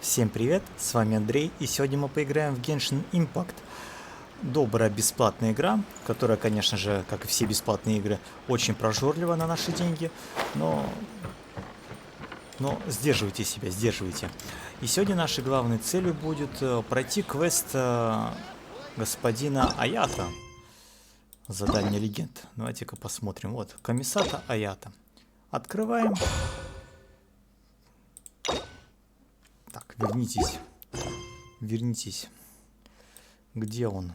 Всем привет, с вами Андрей, и сегодня мы поиграем в геншин Impact. Добрая бесплатная игра, которая, конечно же, как и все бесплатные игры, очень прожорлива на наши деньги, но сдерживайте себя, сдерживайте. И сегодня нашей главной целью будет пройти квест господина Аято. Задание легенд. Давайте-ка посмотрим. Вот, комиссата Аято. Открываем. Так, вернитесь. Вернитесь. Где он?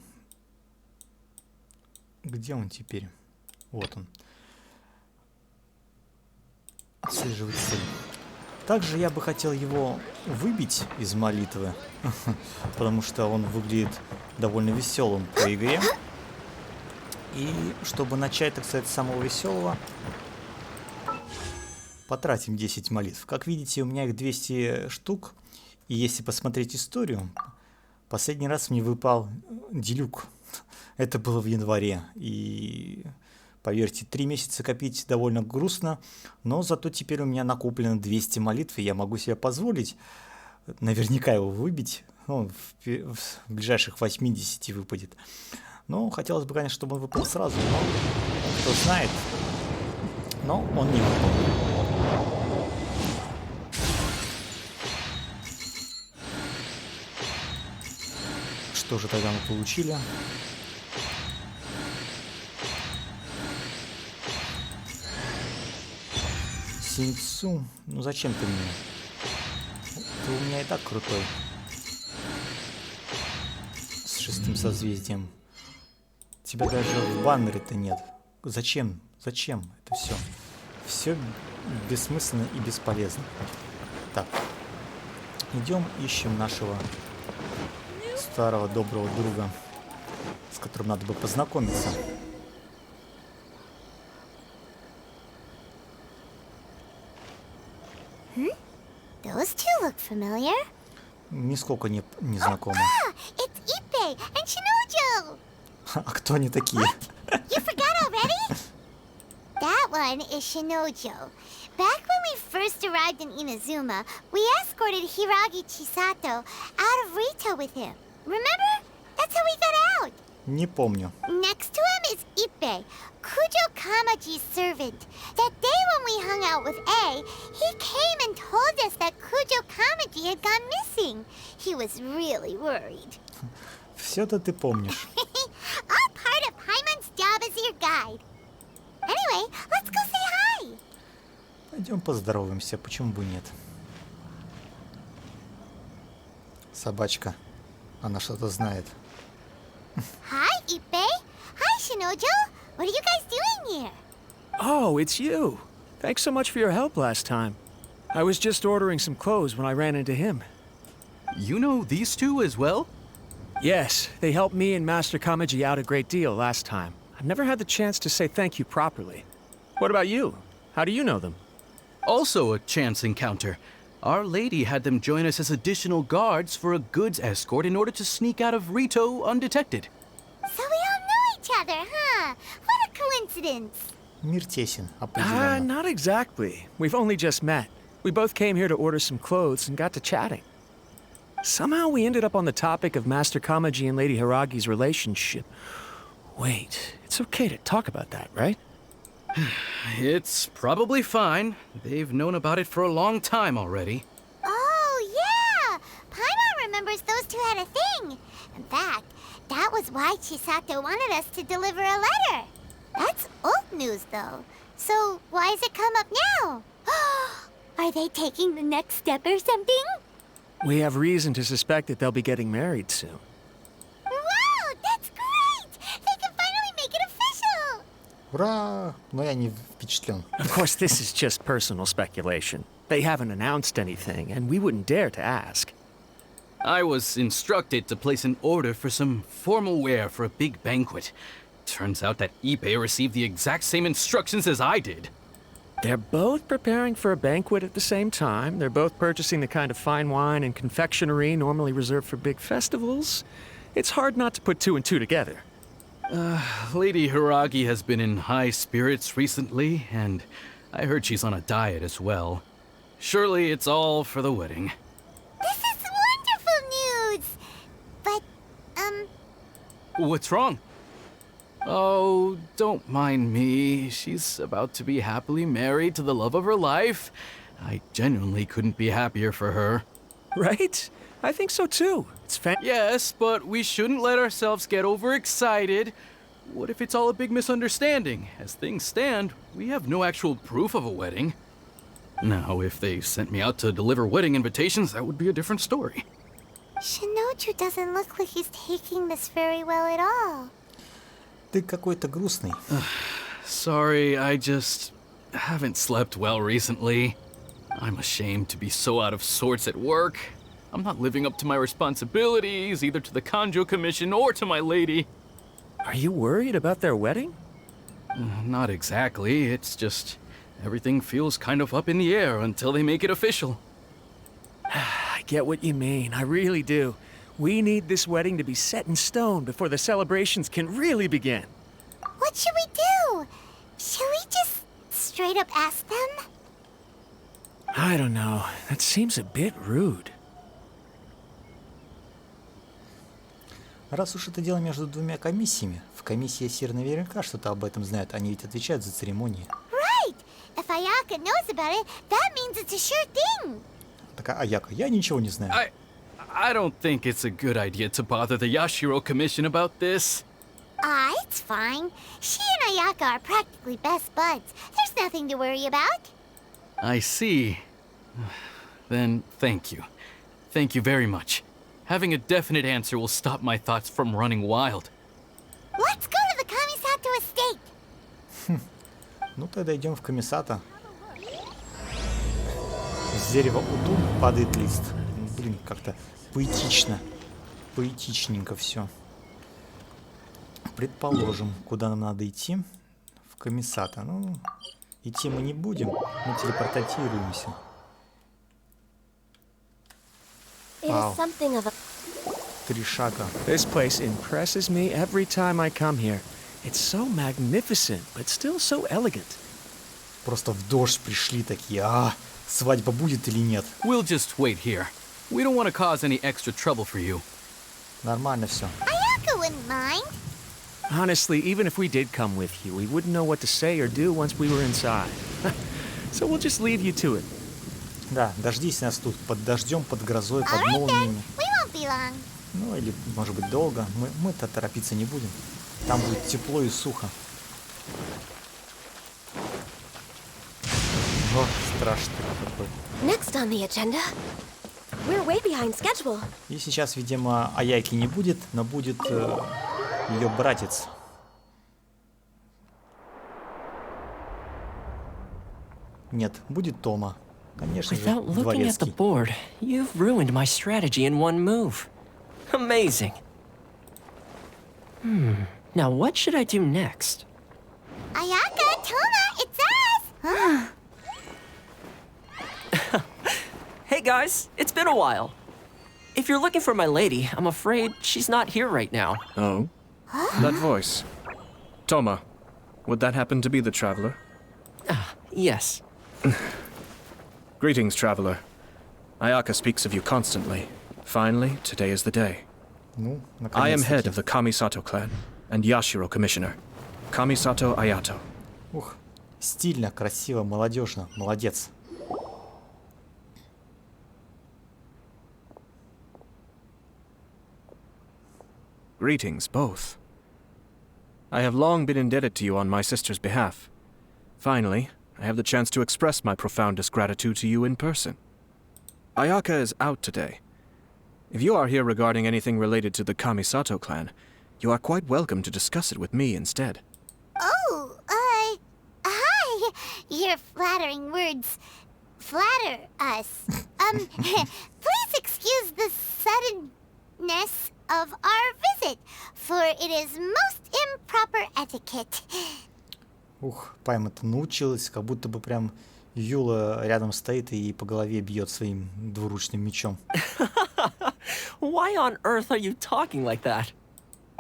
Где он теперь? Вот он. Отслеживать цель. Также я бы хотел его выбить из молитвы, потому что он выглядит довольно веселым по игре. И чтобы начать, так сказать, с самого веселого, потратим 10 молитв. Как видите, у меня их 200 штук. И если посмотреть историю, последний раз мне выпал делюк. Это было в январе. И поверьте, 3 месяца копить довольно грустно. Но зато теперь у меня накоплено 200 молитв, и я могу себе позволить наверняка его выбить. Ну, в ближайших 80 выпадет. Но хотелось бы, конечно, чтобы он выпал сразу. Но кто знает. Но он не выпал. Что же тогда мы получили? Синьцу. Ну зачем ты мне? Ты у меня и так крутой. С 6-м созвездием. Тебя даже в баннере-то нет. Зачем? Зачем это все? Все бессмысленно и бесполезно. Так. Идем, ищем нашего старого доброго друга, с которым надо бы познакомиться. Those two look familiar. Нисколько не знакомы. It's Ippei and Shinojo. А кто они такие? You forgot already? That one is Shinojo. Back when we first arrived in Inazuma, we escorted Hiragi Chisato out of Rito with him. Remember? That's how we got out. Не помню. Next to him is Ippei, Kujo Kamaji's servant. That day when we hung out with A, he came and told us that Kujo Kamaji had gone missing. He was really worried. Все-то ты помнишь. All part of Paimon's job as your guide. Anyway, let's go say hi. Пойдем поздороваемся, почему бы нет? Собачка. Она что-то знает. Hi, Ippei. Hi, Shinojo. What are you guys doing here? Oh, it's you. Thanks so much for your help last time. I was just ordering some clothes when I ran into him. You know these two as well? Yes, they helped me and Master Kamaji out a great deal last time. I've never had the chance to say thank you properly. What about you? How do you know them? Also a chance encounter. Our lady had them join us as additional guards for a goods escort in order to sneak out of Rito undetected. So we all know each other, huh? What a coincidence. Мир тесен, определенно. Not exactly. We've only just met. We both came here to order some clothes and got to chatting. Somehow we ended up on the topic of Master Kamaji and Lady Hiragi's relationship. Wait, it's okay to talk about that, right? It's probably fine. They've known about it for a long time already. Oh, yeah! Paimon remembers those two had a thing. In fact, that was why Chisato wanted us to deliver a letter. That's old news, though. So why has it come up now? Are they taking the next step or something? We have reason to suspect that they'll be getting married soon. Wow, that's great! They can finally make it official! Ура! Но я не впечатлен. Of course, this is just personal speculation. They haven't announced anything, and we wouldn't dare to ask. I was instructed to place an order for some formal wear for a big banquet. Turns out that Ippei received the exact same instructions as I did. They're both preparing for a banquet at the same time. They're both purchasing the kind of fine wine and confectionery normally reserved for big festivals. It's hard not to put two and two together. Lady Hiragi has been in high spirits recently, and I heard she's on a diet as well. Surely it's all for the wedding. This is What's wrong? Oh, don't mind me. She's about to be happily married to the love of her life. I genuinely couldn't be happier for her. Right? I think so too. It's Yes, but we shouldn't let ourselves get overexcited. What if it's all a big misunderstanding? As things stand, we have no actual proof of a wedding. Now, if they sent me out to deliver wedding invitations, that would be a different story. Shinoju doesn't look like he's taking this very well at all. Ты какой-то грустный. Sorry, I just haven't slept well recently. I'm ashamed to be so out of sorts at work. I'm not living up to my responsibilities, either to the Kanjo Commission or to my lady. Are you worried about their wedding? Not exactly, it's just everything feels kind of up in the air until they make it official. I get what you mean, I really do. We need this wedding to be set in stone before the celebrations can really begin. What should we do? Should we just straight up ask them? I don't know. That seems a bit rude. Раз уж это дело между двумя комиссиями, в комиссии Сир наверняка что-то об этом знают, они ведь отвечают за церемонии. Right! If Ayaka knows about it, that means it's a sure thing. Так, Аяко, я ничего не знаю. I don't think it's a good idea to bother the Yashiro Commission about this. It's fine. She and Ayaka are practically best buds. There's nothing to worry about. I see. Then thank you. Thank you very much. Having a definite answer will stop my thoughts from running wild. Let's go to the Kamisato estate. Ну тогда идем в комиссата. С дерева Уту падает лист. Блин, как-то поэтично. Поэтичненько все. Предположим, куда нам надо идти. В комиссата. Ну, идти мы не будем. Мы телепортируемся. Вау. 3 шага. This place impresses me every time I come here. It's so magnificent, but still so elegant. Просто в дождь пришли такие. Свадьба будет или нет? We'll just wait here. We don't want to cause any extra trouble for you. Нормально все. Ayaka wouldn't mind. Honestly, even if we did come with you, we wouldn't know what to say or do once we were inside. So we'll just leave you to it. Да, дождись нас тут под дождем, под грозой, под Alright then, молниями. we won't be long. Ну или, может быть, долго. Мы-то торопиться не будем. Там будет тепло и сухо. О, страшно какой. Next on the agenda. We're way behind schedule. И сейчас, видимо, Аяки не будет, но будет ее братец. Нет, будет Тома. Конечно же, Without looking at the дворецкий. board, you've ruined my strategy in one move. Amazing. Now what should I do next? Ayaka, Toma, it's us! Hey guys, it's been a while. If you're looking for my lady, I'm afraid she's not here right now. Oh? That voice. Toma, would that happen to be the traveler? Yes. Greetings, traveler. Ayaka speaks of you constantly. Finally, today is the day. Ну, I am head наконец-таки. of the Kamisato clan and Yashiro commissioner. Kamisato Aято. Ух, стильно, красиво, молодежно. Молодец. Greetings, both. I have long been indebted to you on my sister's behalf. Finally, I have the chance to express my profoundest gratitude to you in person. Ayaka is out today. If you are here regarding anything related to the Kamisato clan, you are quite welcome to discuss it with me instead. Oh, hi. Your flattering words flatter us. Please excuse the suddenness of our visit, for it is most improper etiquette. Ух, Пайма-то научилась, как будто бы прям Юла рядом стоит и по голове бьет своим двуручным мечом. Why on earth are you talking like that?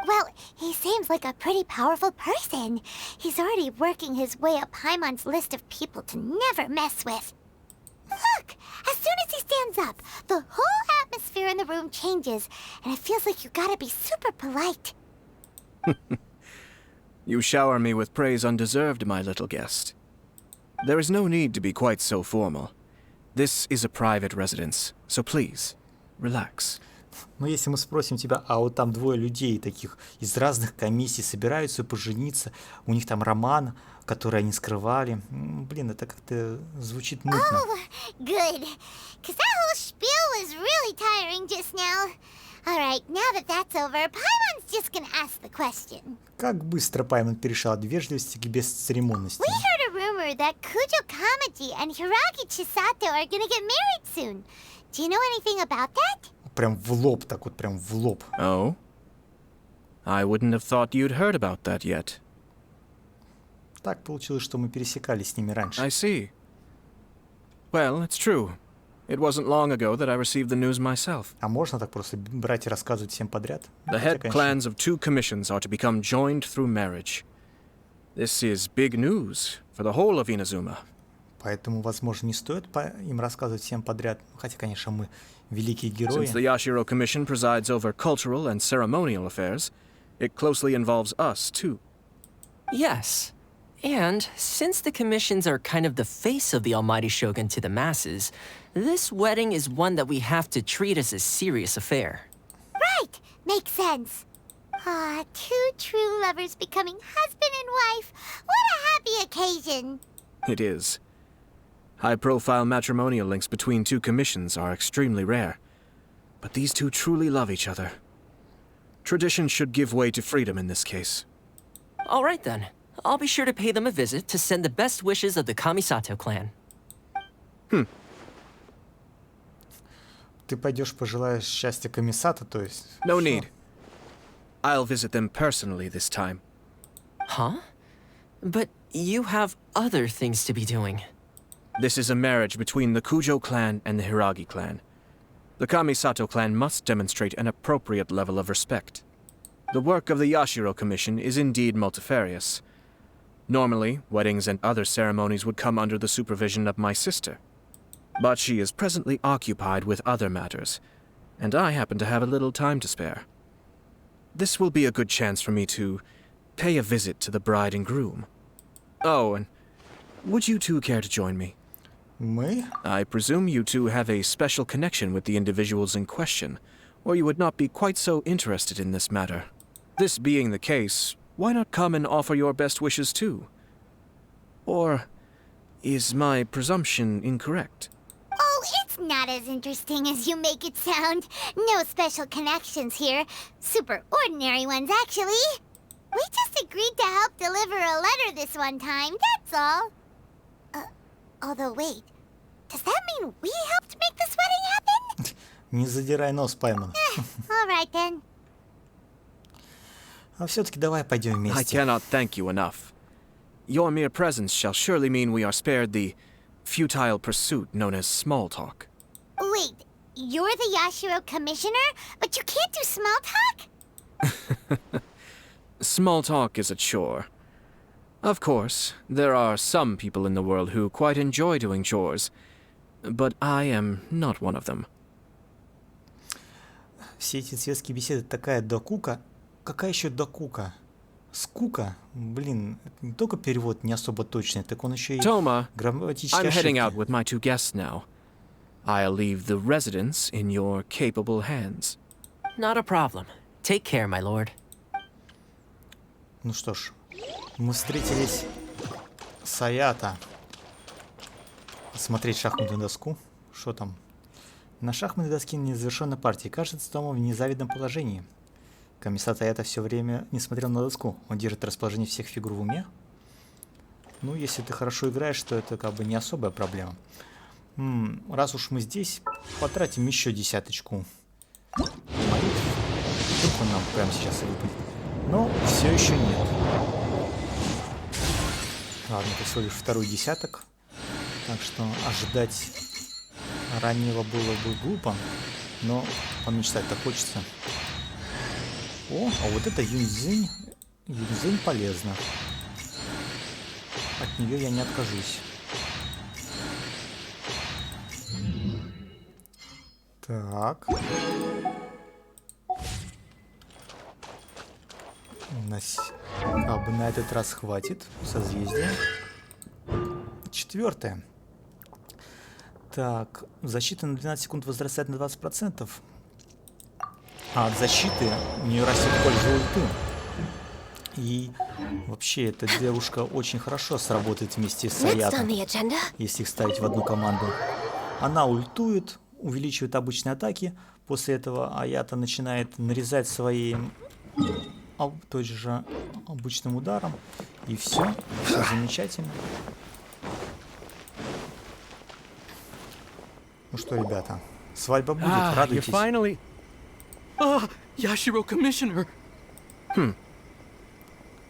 Well, he seems like a pretty powerful person. He's already working his way up Paimon's list of people to never mess with. Look! As soon as he stands up, the whole atmosphere in the room changes, and it feels like you gotta be super polite. You shower me with praise undeserved, my little guest. There is no need to be quite so formal. This is a private residence, so please, relax. Но если мы спросим тебя, а вот там двое людей таких из разных комиссий собираются пожениться, у них там роман, который они скрывали, блин, это как-то звучит мутно. Oh, good. Because that whole spiel was really tiring just now. Alright, now that that's over, Paimon's just gonna ask the question. Как быстро Паймон перешел от вежливости к бесцеремонности. We heard a rumor that Kujo Kamaji and Hiragi Chisato are gonna get married soon. Do you know anything about that? Прям в лоб, так вот прям в лоб. Oh? I wouldn't have thought you'd heard about that yet. Так получилось, что мы пересекались с ними раньше. I see. Well, it's true. It wasn't long ago that I received the news myself. А можно так просто брать и рассказывать всем подряд? The head clans of 2 commissions are to become joined through marriage. This is big news for the whole of Inazuma. Поэтому, возможно, не стоит им рассказывать всем подряд. Хотя, конечно, мы великие герои. Since the Yashiro Commission presides over cultural and ceremonial affairs, it closely involves us, too. Yes. And since the commissions are kind of the face of the Almighty Shogun to the masses, this wedding is one that we have to treat as a serious affair. Right, makes sense. Ah, 2 true lovers becoming husband and wife. What a happy occasion. It is. High-profile matrimonial links between 2 commissions are extremely rare. But these 2 truly love each other. Tradition should give way to freedom in this case. All right then. I'll be sure to pay them a visit to send the best wishes of the Kamisato clan. Ты пойдешь пожелаешь счастья Камисато, то есть... No что? need. I'll visit them personally this time. Huh? But you have other things to be doing. This is a marriage between the Kujo clan and the Hiragi clan. The Kamisato clan must demonstrate an appropriate level of respect. The work of the Yashiro Commission is indeed multifarious. Normally, weddings and other ceremonies would come under the supervision of my sister. But she is presently occupied with other matters, and I happen to have a little time to spare. This will be a good chance for me to pay a visit to the bride and groom. Oh, and would you 2 care to join me? Мы? I presume you 2 have a special connection with the individuals in question, or you would not be quite so interested in this matter. This being the case, why not come and offer your best wishes too? Or is my presumption incorrect? Oh, it's not as interesting as you make it sound. No special connections here. Super ordinary ones, actually. We just agreed to help deliver a letter this one time, that's all. Although, wait. Does that mean we helped make this wedding happen? Не задирай нос, Паймон. All right, then. А все-таки давай пойдем вместе. I cannot thank you enough. Your mere presence shall surely mean we are spared the futile pursuit known as small talk. Wait, you're the Yashiro Commissioner, but you can't do small talk? Small talk is a chore. Of course, there are some people in the world who quite enjoy doing chores, but I am not one of them. Все эти светские беседы такая докука. Какая еще докука? Скука? Блин, это не только перевод не особо точный, так он еще и Toma, грамматические I'm heading out ошибки. with my 2 guests now. I'll leave the residence in your capable hands. Not a problem. Take care, my lord. Ну что ж, мы встретились с Аято. Смотреть шахматную доску. Что там? На шахматной доске незавершенной партии. Кажется, Тома в незавидном положении. Комиссар Аято все время не смотрел на доску. Он держит расположение всех фигур в уме. Ну, если ты хорошо играешь, то это как бы не особая проблема. Раз уж мы здесь, потратим еще 10. Вдруг он нам прямо сейчас и выпадет. Но все еще нет. Ладно, это всего лишь 2 десяток. Так что ожидать раннего было бы глупо. Но помечтать-то хочется. О, а вот это Юньцзинь. Юньцзинь полезно. От нее я не откажусь. Так. Как бы на этот раз хватит. Созвездие. 4. Так, защита на 12 секунд возрастает на 20%. А от защиты у нее растет польза ульты. И вообще эта девушка очень хорошо сработает вместе с Аято, если их ставить в одну команду. Она ультует, увеличивает обычные атаки. После этого Аято начинает нарезать своим той же обычным ударом. И все замечательно. Ну что, ребята, свадьба будет, радуйтесь. Yashiro Commissioner!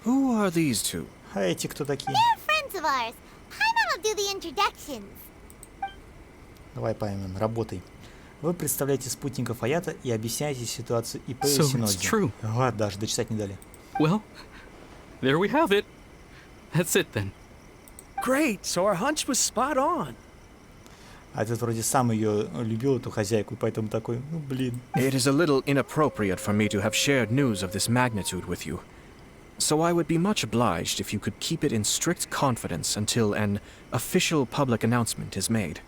Who are these two? А эти кто такие? They're friends of ours. Paimon will do the introductions. Давай поймем, работай. Вы представляете спутников Аято и объясняете ситуацию ИП So it's Синози. true. Ага, даже дочитать не дали. Well, there we have it. That's it then. Great, so our hunch was spot on. А этот вроде сам ее любил, эту хозяйку, и поэтому такой, ну блин. It is a little inappropriate for me to have shared news of this magnitude with you. So I would be much obliged if you could keep it in strict confidence until an official public announcement is made.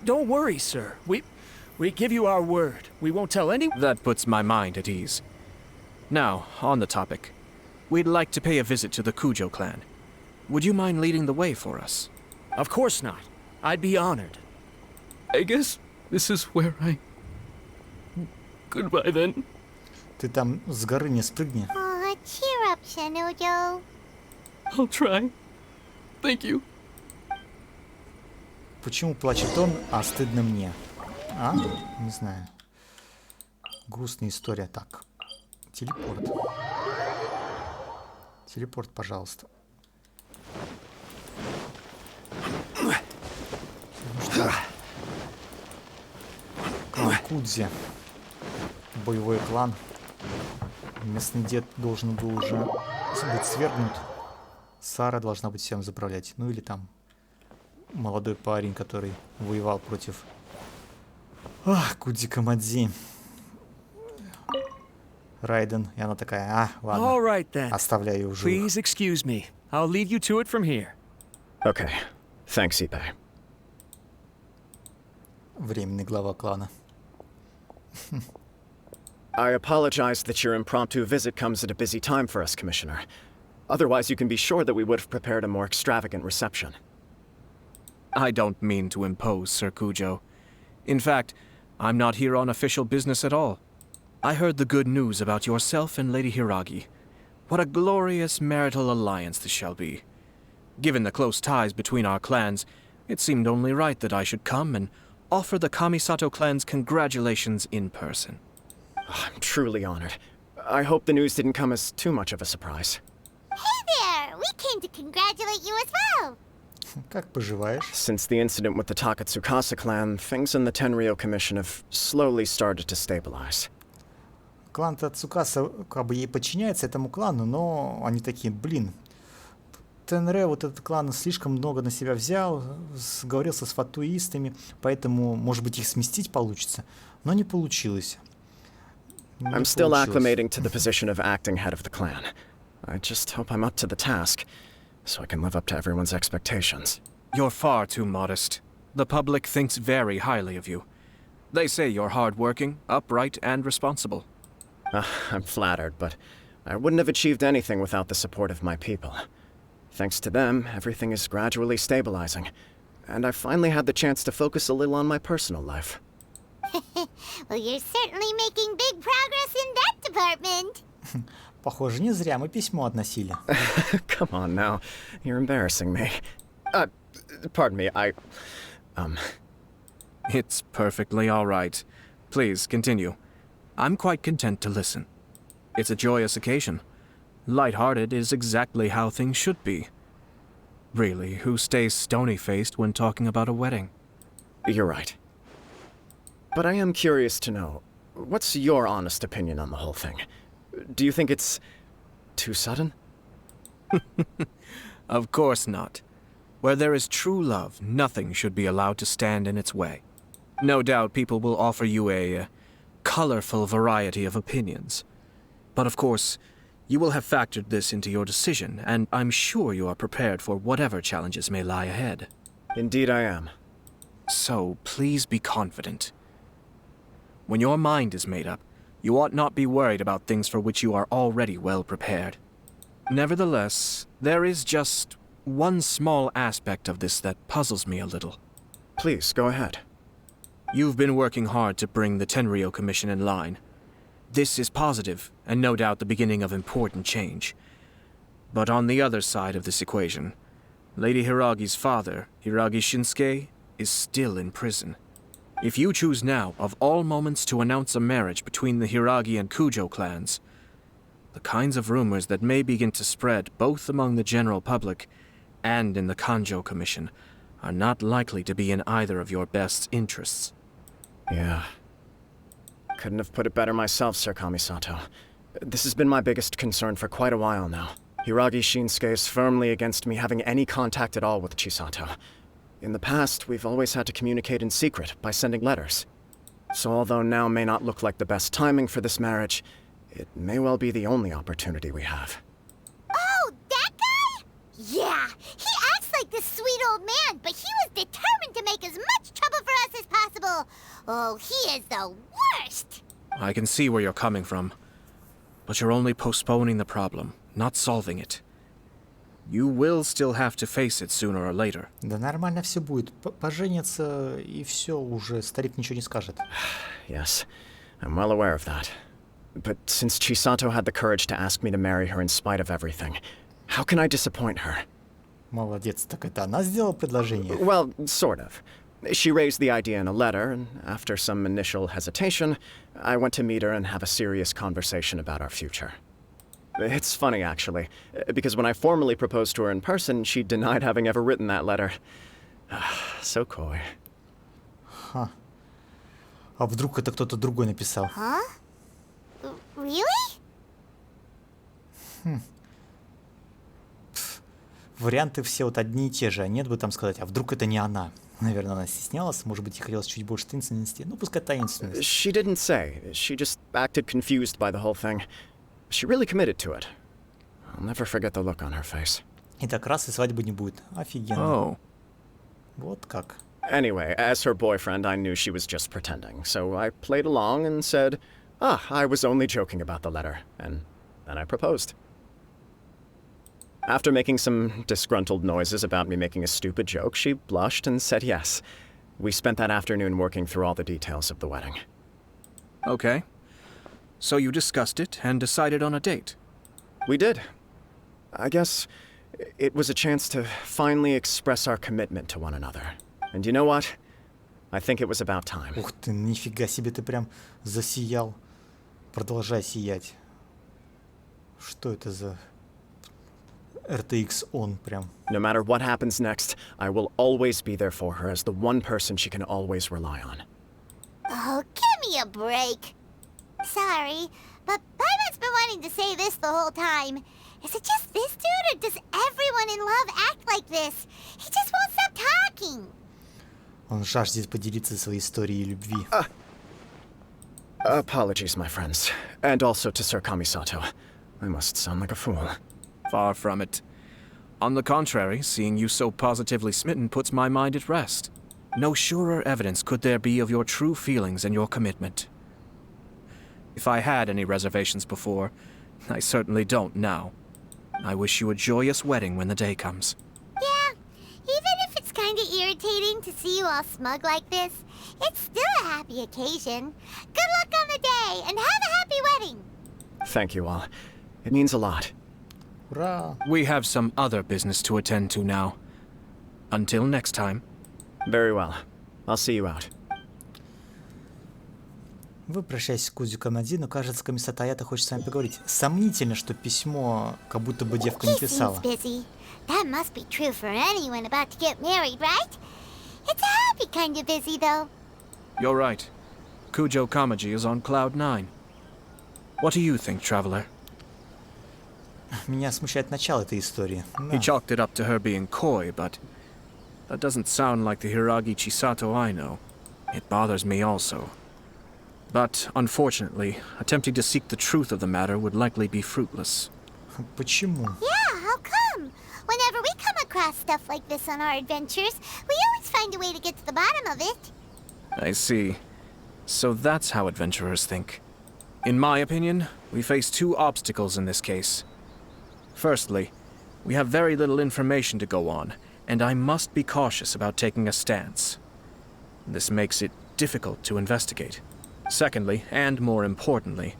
Don't worry, sir. We give you our word. We won't tell anyone. That puts my mind at ease. Now, on the topic. We'd like to pay a visit to the Kujo clan. Would you mind leading the way for us? Of course not. I'd be honored. I guess this is where I... Goodbye then. Ты там с горы не спрыгни. Aw, cheer up, Shanojo. I'll try. Thank you. Почему плачет он, а стыдно мне? А? Не знаю. Грустная история. Так. Телепорт. Телепорт, пожалуйста. Ну что? Клан Кудзи. Боевой клан. Местный дед должен был уже быть свергнут. Сара должна быть всем заправлять. Ну или там молодой парень, который воевал против... Ах, Кудзи Камадзи. Райден. И она такая, ладно. All right then. Оставляю ее в живых. Please excuse me. I'll leave you to it from here. Okay. Thanks, Ipe. Временный глава клана. I apologize that your impromptu visit comes at a busy time for us, Commissioner. Otherwise, you can be sure that we would have prepared a more extravagant reception. I don't mean to impose, Sir Kujo. In fact, I'm not here on official business at all. I heard the good news about yourself and Lady Hiragi. What a glorious marital alliance this shall be. Given the close ties between our clans, it seemed only right that I should come and offer the Kamisato clan's congratulations in person. I'm truly honored. I hope the news didn't come as too much of a surprise. Hey there! We came to congratulate you as well. Как поживаешь? Since the incident with the Takatsukasa clan, things in the Tenryou Commission have slowly started to stabilize. Клан Тацукаса как бы ей подчиняется, этому клану, но они такие, блин, Тенре, вот этот клан слишком много на себя взял, сговорился с фатуистами, поэтому, может быть, их сместить получится, но не получилось. I'm still acclimating to the position of acting head of the clan. I just hope I'm up to the task, so I can live up to everyone's expectations. You're far too modest. The public thinks very highly of you. They say you're hardworking, upright, and responsible. I'm flattered, but I wouldn't have achieved anything without the support of my people. Thanks to them, everything is gradually stabilizing, and I've finally had the chance to focus a little on my personal life. Well, you're certainly making big progress in that department. Похоже, не зря мы письмо относили. Come on now, you're embarrassing me. Pardon me, It's perfectly all right. Please, continue. I'm quite content to listen. It's a joyous occasion. Light-hearted is exactly how things should be. Really, who stays stony-faced when talking about a wedding? You're right. But I am curious to know, what's your honest opinion on the whole thing? Do you think it's too sudden? Of course not. Where there is true love, nothing should be allowed to stand in its way. No doubt people will offer you a colorful variety of opinions. But of course, You will have factored this into your decision, and I'm sure you are prepared for whatever challenges may lie ahead. Indeed I am. So, please be confident. When your mind is made up, you ought not be worried about things for which you are already well prepared. Nevertheless, there is just one small aspect of this that puzzles me a little. Please, go ahead. You've been working hard to bring the Tenryou Commission in line. This is positive, and no doubt the beginning of important change. But on the other side of this equation, Lady Hiragi's father, Hiragi Shinsuke, is still in prison. If you choose now, of all moments, to announce a marriage between the Hiragi and Kujo clans, the kinds of rumors that may begin to spread both among the general public and in the Kanjo Commission are not likely to be in either of your best interests. Yeah. Couldn't have put it better myself, Sir Kamisato. This has been my biggest concern for quite a while now. Hiragi Shinsuke is firmly against me having any contact at all with Chisato. In the past, we've always had to communicate in secret by sending letters. So although now may not look like the best timing for this marriage, it may well be the only opportunity we have. Oh, that guy? Yeah, he acts like this sweet old man, but he was determined to make as much trouble for us as possible. Oh, he is the worst! I can see where you're coming from, but you're only postponing the problem, not solving it. You will still have to face it sooner or later. Да нормально все будет. Поженятся, и все, уже старик ничего не скажет. Yes, I'm well aware of that. But since Chisato had the courage to ask me to marry her in spite of everything, how can I disappoint her? Молодец, так это она сделала предложение? Well, sort of. She raised the idea in a letter, and after some initial hesitation, I went to meet her and have a serious conversation about our future. It's funny, actually, because when I formally proposed to her in person, she denied having ever written that letter. So coy. Ха. А вдруг это кто-то другой написал? Huh? Really? Варианты все вот одни и те же, а нет бы там сказать, а вдруг это не она? Наверное, она стеснялась, может быть, ей хотелось чуть больше таинственности. Ну, пускай таинственность. She didn't say. She just acted confused by the whole thing. She really committed to it. I'll never forget the look on her face. И так раз, и свадьбы не будет. Офигенно. Oh. Вот как. Anyway, as her boyfriend, I knew she was just pretending, so I played along and said, I was only joking about the letter, and then I proposed. After making some disgruntled noises about me making a stupid joke, she blushed and said yes. We spent that afternoon working through all the details of the wedding. Okay. So you discussed it and decided on a date? We did. I guess it was a chance to finally express our commitment to one another. And you know what? I think it was about time. Ух ты, нифига себе, ты прям засиял. Продолжай сиять. Что это за... RTX on прям. No matter what happens next, I will always be there for her as the one person she can always rely on. Oh, give me a break. Sorry, but Paimon's been wanting to say this the whole time. Is it just this dude, or does everyone in love act like this? He just won't stop talking. Он жаждет поделиться своей историей любви. Apologies, my friends. And also to Sir Kamisato. I must sound like a fool. Far from it. On the contrary, seeing you so positively smitten puts my mind at rest. No surer evidence could there be of your true feelings and your commitment. If I had any reservations before, I certainly don't now. I wish you a joyous wedding when the day comes. Yeah, even if it's kind of irritating to see you all smug like this, it's still a happy occasion. Good luck on the day, and have a happy wedding! Thank you all. It means a lot. Ура! We have some other business to attend to now. Until next time. Very well. I'll see you out. Вы прощаетесь с Кузиком один, но кажется, комиссар Аято хочет с вами поговорить. Сомнительно, что письмо как будто бы девка не He писала. seems busy. That must be true for anyone about to get married, right? It's a happy kind of busy, though. You're right. Kujo Kamaji is on cloud 9. What do you think, traveler? Меня смущает начало этой истории. He chalked it up to her being coy, but that doesn't sound like the Hiragi Chisato I know. It bothers me also. But, unfortunately, attempting to seek the truth of the matter would likely be fruitless. Почему? Yeah, how come? Whenever we come across stuff like this on our adventures, we always find a way to get to the bottom of it. I see. So that's how adventurers think. In my opinion, we face two obstacles in this case. Firstly, we have very little information to go on, and I must be cautious about taking a stance. This makes it difficult to investigate. Secondly, and more importantly,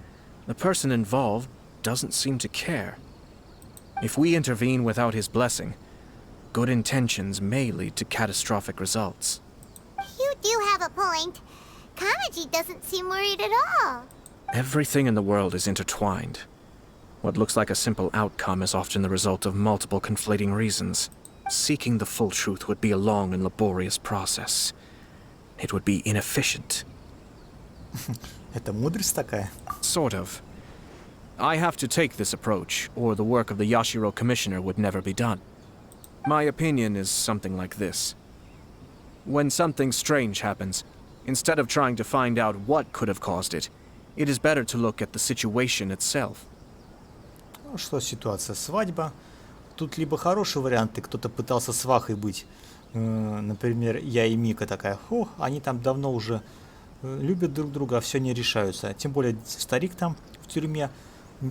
the person involved doesn't seem to care. If we intervene without his blessing, good intentions may lead to catastrophic results. You do have a point. Kamaji doesn't seem worried at all. Everything in the world is intertwined. What looks like a simple outcome is often the result of multiple conflating reasons. Seeking the full truth would be a long and laborious process. It would be inefficient. Это мудрость такая? Sort of. I have to take this approach, or the work of the Yashiro Commissioner would never be done. My opinion is something like this. When something strange happens, instead of trying to find out what could have caused it, it is better to look at the situation itself. Что ситуация? Свадьба. Тут либо хорошие варианты, кто-то пытался свахой быть. Например, я и Мика такая. Они там давно уже любят друг друга, а все не решаются. Тем более старик там в тюрьме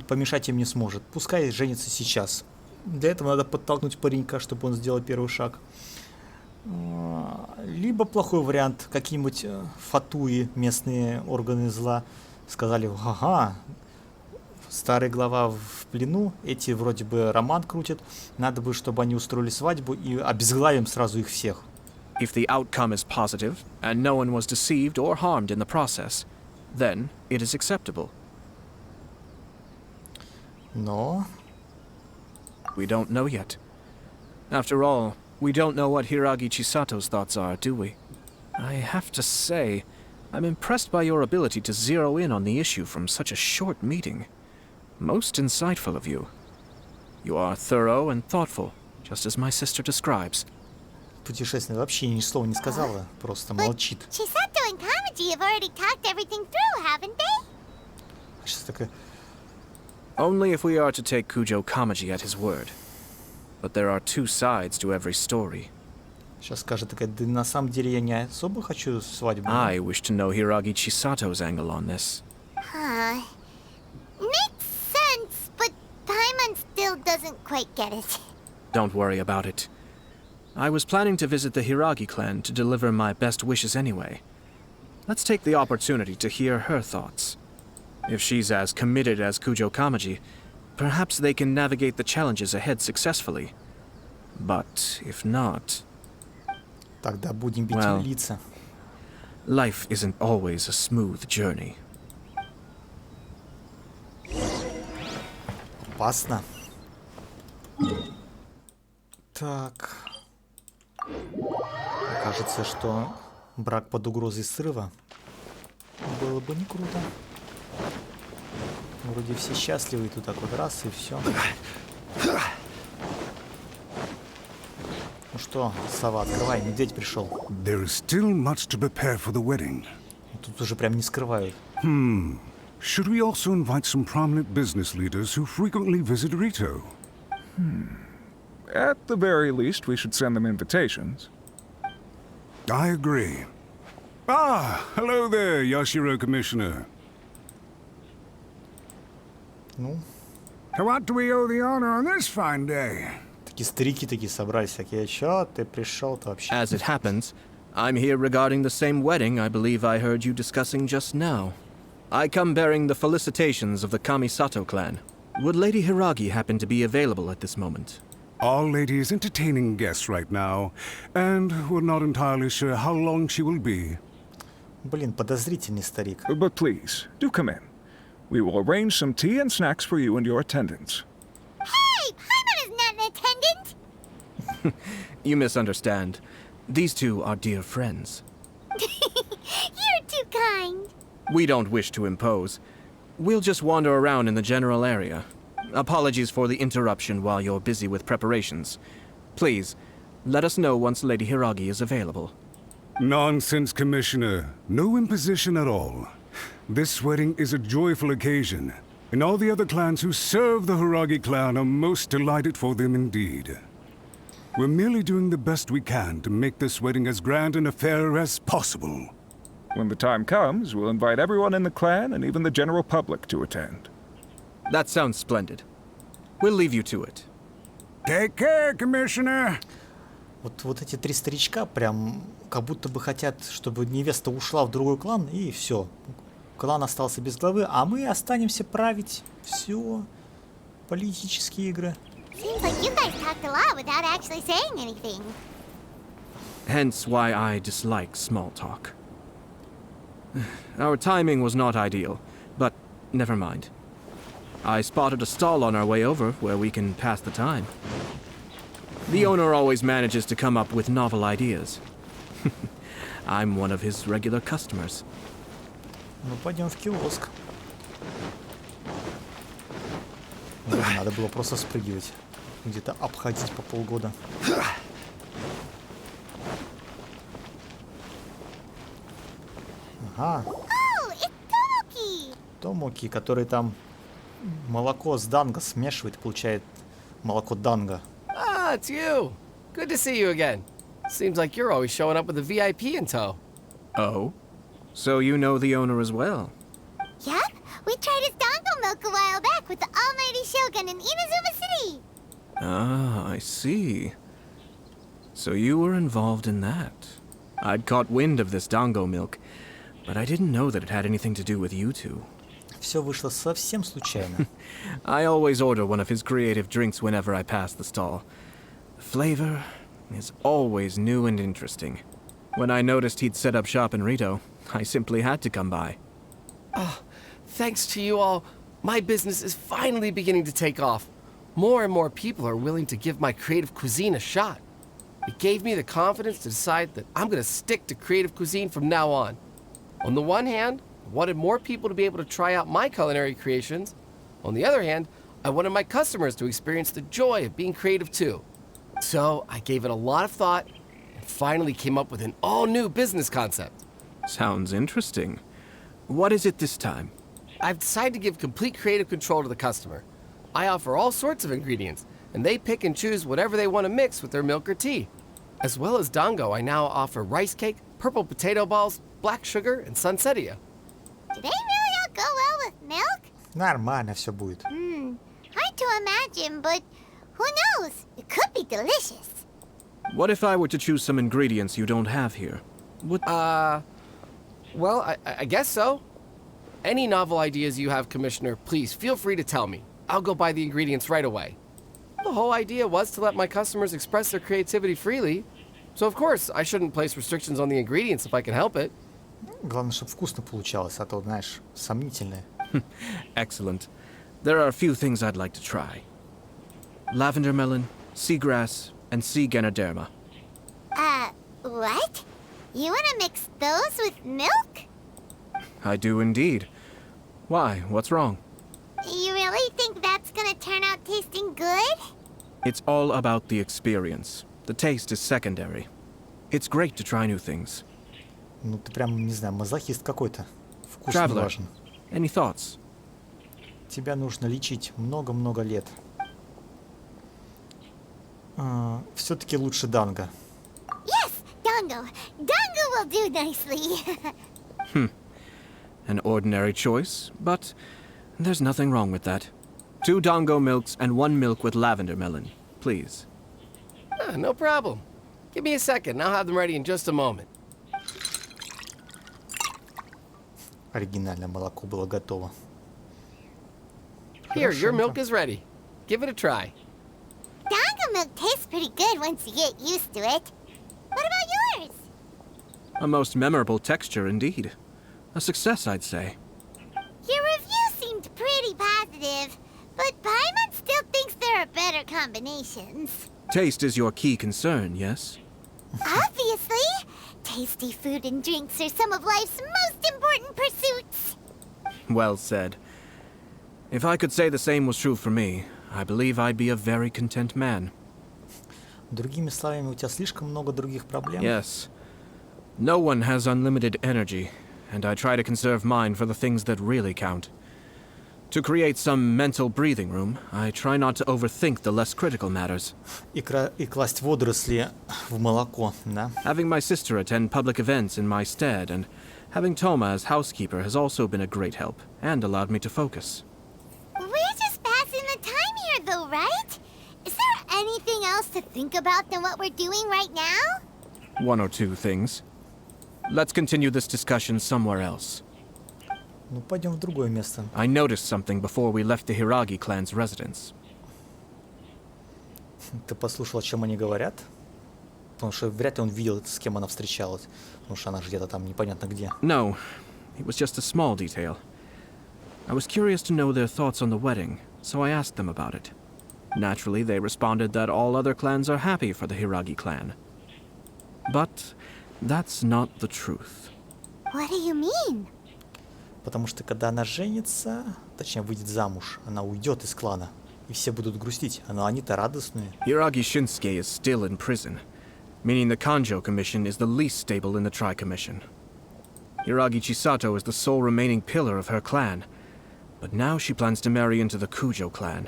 помешать им не сможет. Пускай женится сейчас. Для этого надо подтолкнуть паренька, чтобы он сделал первый шаг. Либо плохой вариант, какие-нибудь фатуи, местные органы зла, сказали: ага, старый глава в плену, эти вроде бы роман крутят, надо бы, чтобы они устроили свадьбу и обезглавим сразу их всех. If the outcome is positive, and no one was deceived or harmed in the process, then it is acceptable. Но... We don't know yet. After all, we don't know what Hiragi Chisato's thoughts are, do we? I have to say, I'm impressed by your ability to zero in on the issue from such a short meeting. Most insightful of you. You are thorough and thoughtful, just as my sister describes. Путешественник вообще ни слова не сказала, просто молчит. Chisato and Kamaji have already talked everything through, haven't they? Сейчас такая... Only if we are to take Kujo Kamaji at his word. But there are two sides to every story. Сейчас скажет такая: да на самом деле я не особо хочу свадьбу. I wish to know Hiragi Chisato's angle on this. Makes sense, but Paimon still doesn't quite get it. Don't worry about it. I was planning to visit the Hiragi clan to deliver my best wishes anyway. Let's take the opportunity to hear her thoughts. If she's as committed as Kujo Kamaji, perhaps they can navigate the challenges ahead successfully. But if not... Тогда будем бить Well, лица. Life isn't always a smooth journey. Опасно. Так. Кажется, что брак под угрозой срыва. Было бы не круто. Вроде все счастливы, и тут так вот раз и все. Ну что, сова, открывай, медведь пришел. There is still much to prepare for the wedding. Тут уже прям не скрывают. Should we also invite some prominent business leaders who frequently visit Rito? At the very least, we should send them invitations. I agree. Ah, hello there, Yashiro Commissioner. Ну, To what do we owe the honor on this fine day? такие старики такие собрались, такие: чё ты пришел-то вообще? As it happens, I'm here regarding the same wedding I believe I heard you discussing just now. I come bearing the felicitations of the Kamisato clan. Would Lady Hiragi happen to be available at this moment? Our lady is entertaining guests right now, and we're not entirely sure how long she will be. Блин, подозрительный старик. But please, do come in. We will arrange some tea and snacks for you and your attendants. Hey, Paimon is not an attendant! You misunderstand. These two are dear friends. You're too kind. We don't wish to impose. We'll just wander around in the general area. Apologies for the interruption while you're busy with preparations. Please, let us know once Lady Hiragi is available. Nonsense, Commissioner. No imposition at all. This wedding is a joyful occasion, and all the other clans who serve the Hiragi clan are most delighted for them indeed. We're merely doing the best we can to make this wedding as grand an affair as possible. When the time comes, we'll invite everyone in the clan and even the general public to attend. That sounds splendid. We'll leave you to it. Take care, Commissioner. Вот эти три старичка прям как будто бы хотят, чтобы невеста ушла в другой клан, и все. Клан остался без главы, а мы останемся править. Все. Политические игры. Seems like you guys talked a lot without actually saying anything. Hence why I dislike small talk. Our timing was not ideal, but never mind. I spotted a stall on our way over where we can pass the time. The owner always manages to come up with novel ideas. I'm one of his regular customers. Ну, пойдем в киоск. Надо было просто спрыгивать. Где-то обходить по полгода. Ага. Oh, it's Tomoki! Томоки, который там молоко с данго смешивает, получает молоко данго. Ah, it's you. Good to see you again. Seems like you're always showing up with a VIP in tow. Oh? So you know the owner as well? Yep, we tried his dango milk a while back with the almighty Shogun in Inazuma City. Ah, I see. So you were involved in that. I'd caught wind of this dango milk, but I didn't know that it had anything to do with you two. Все вышло совсем случайно. I always order one of his creative drinks whenever I pass the stall. The flavor is always new and interesting. When I noticed he'd set up shop in Rito, I simply had to come by. Thanks to you all, my business is finally beginning to take off. More and more people are willing to give my creative cuisine a shot. It gave me the confidence to decide that I'm going to stick to creative cuisine from now on. On the one hand, I wanted more people to be able to try out my culinary creations. On the other hand, I wanted my customers to experience the joy of being creative too. So I gave it a lot of thought and finally came up with an all-new business concept. Sounds interesting. What is it this time? I've decided to give complete creative control to the customer. I offer all sorts of ingredients, and they pick and choose whatever they want to mix with their milk or tea. As well as dango, I now offer rice cake, purple potato balls, black sugar, and sunsettia. Do they really all go well with milk? Нормально все будет. Hard to imagine, but who knows? It could be delicious. What if I were to choose some ingredients you don't have here? Would... Well, I guess so. Any novel ideas you have, Commissioner, please feel free to tell me. I'll go buy the ingredients right away. The whole idea was to let my customers express their creativity freely. So of course, I shouldn't place restrictions on the ingredients if I can help it. Главное, чтобы вкусно получалось, а то, знаешь, сомнительное. Excellent. There are a few things I'd like to try. Lavender melon, seagrass, and sea ganoderma. What? You want to mix those with milk? I do indeed. Why? What's wrong? You really think that's gonna turn out tasting good? It's all about the experience. The taste is secondary. It's great to try new things. Ну ты прям, не знаю, мазохист какой-то. Вкус не Traveler, важен. any thoughts? Тебя нужно лечить много-много лет. Все-таки лучше данго. Yes, dango. Dango will do nicely. An ordinary choice, but there's nothing wrong with that. 2 dango milks and 1 milk with lavender melon, please. No problem. Give me a second, I'll have them ready in just a moment. Оригинальное молоко было готово. Here, your Хорошенько. milk is ready. Give it a try. Dango milk tastes pretty good once you get used to it. What about yours? A most memorable texture indeed. A success, I'd say. Your review seemed pretty positive, but Paimon still thinks there are better combinations. Taste is your key concern, yes? Obviously! Tasty food and drinks are some of life's most important pursuits. Well said. If I could say the same was true for me, I believe I'd be a very content man. Другими словами, у тебя слишком много других проблем. Yes. No one has unlimited energy, and I try to conserve mine for the things that really count. To create some mental breathing room, I try not to overthink the less critical matters. И класть водоросли в молоко, да? Having my sister attend public events in my stead and having Toma as housekeeper has also been a great help and allowed me to focus. We're just passing the time here, though, right? Is there anything else to think about than what we're doing right now? One or two things. Let's continue this discussion somewhere else. Ну, пойдем в другое место. I noticed something before we left the Hiragi clan's residence. Ты послушал, о чем они говорят? Потому что вряд ли он видел, с кем она встречалась. Потому что она же где-то там непонятно где. No, it was just a small detail. I was curious to know their thoughts on the wedding, so I asked them about it. Naturally, they responded that all other clans are happy for the Hiragi clan. But that's not the truth. What do you mean? Потому что когда она женится, точнее выйдет замуж, она уйдет из клана. И все будут грустить, но они-то радостные. Hiragi Shinsuke is still in prison, meaning the Kanjo Commission is the least stable in the Tri-Commission. Hiragi Chisato is the sole remaining pillar of her clan, but now she plans to marry into the Kujo clan.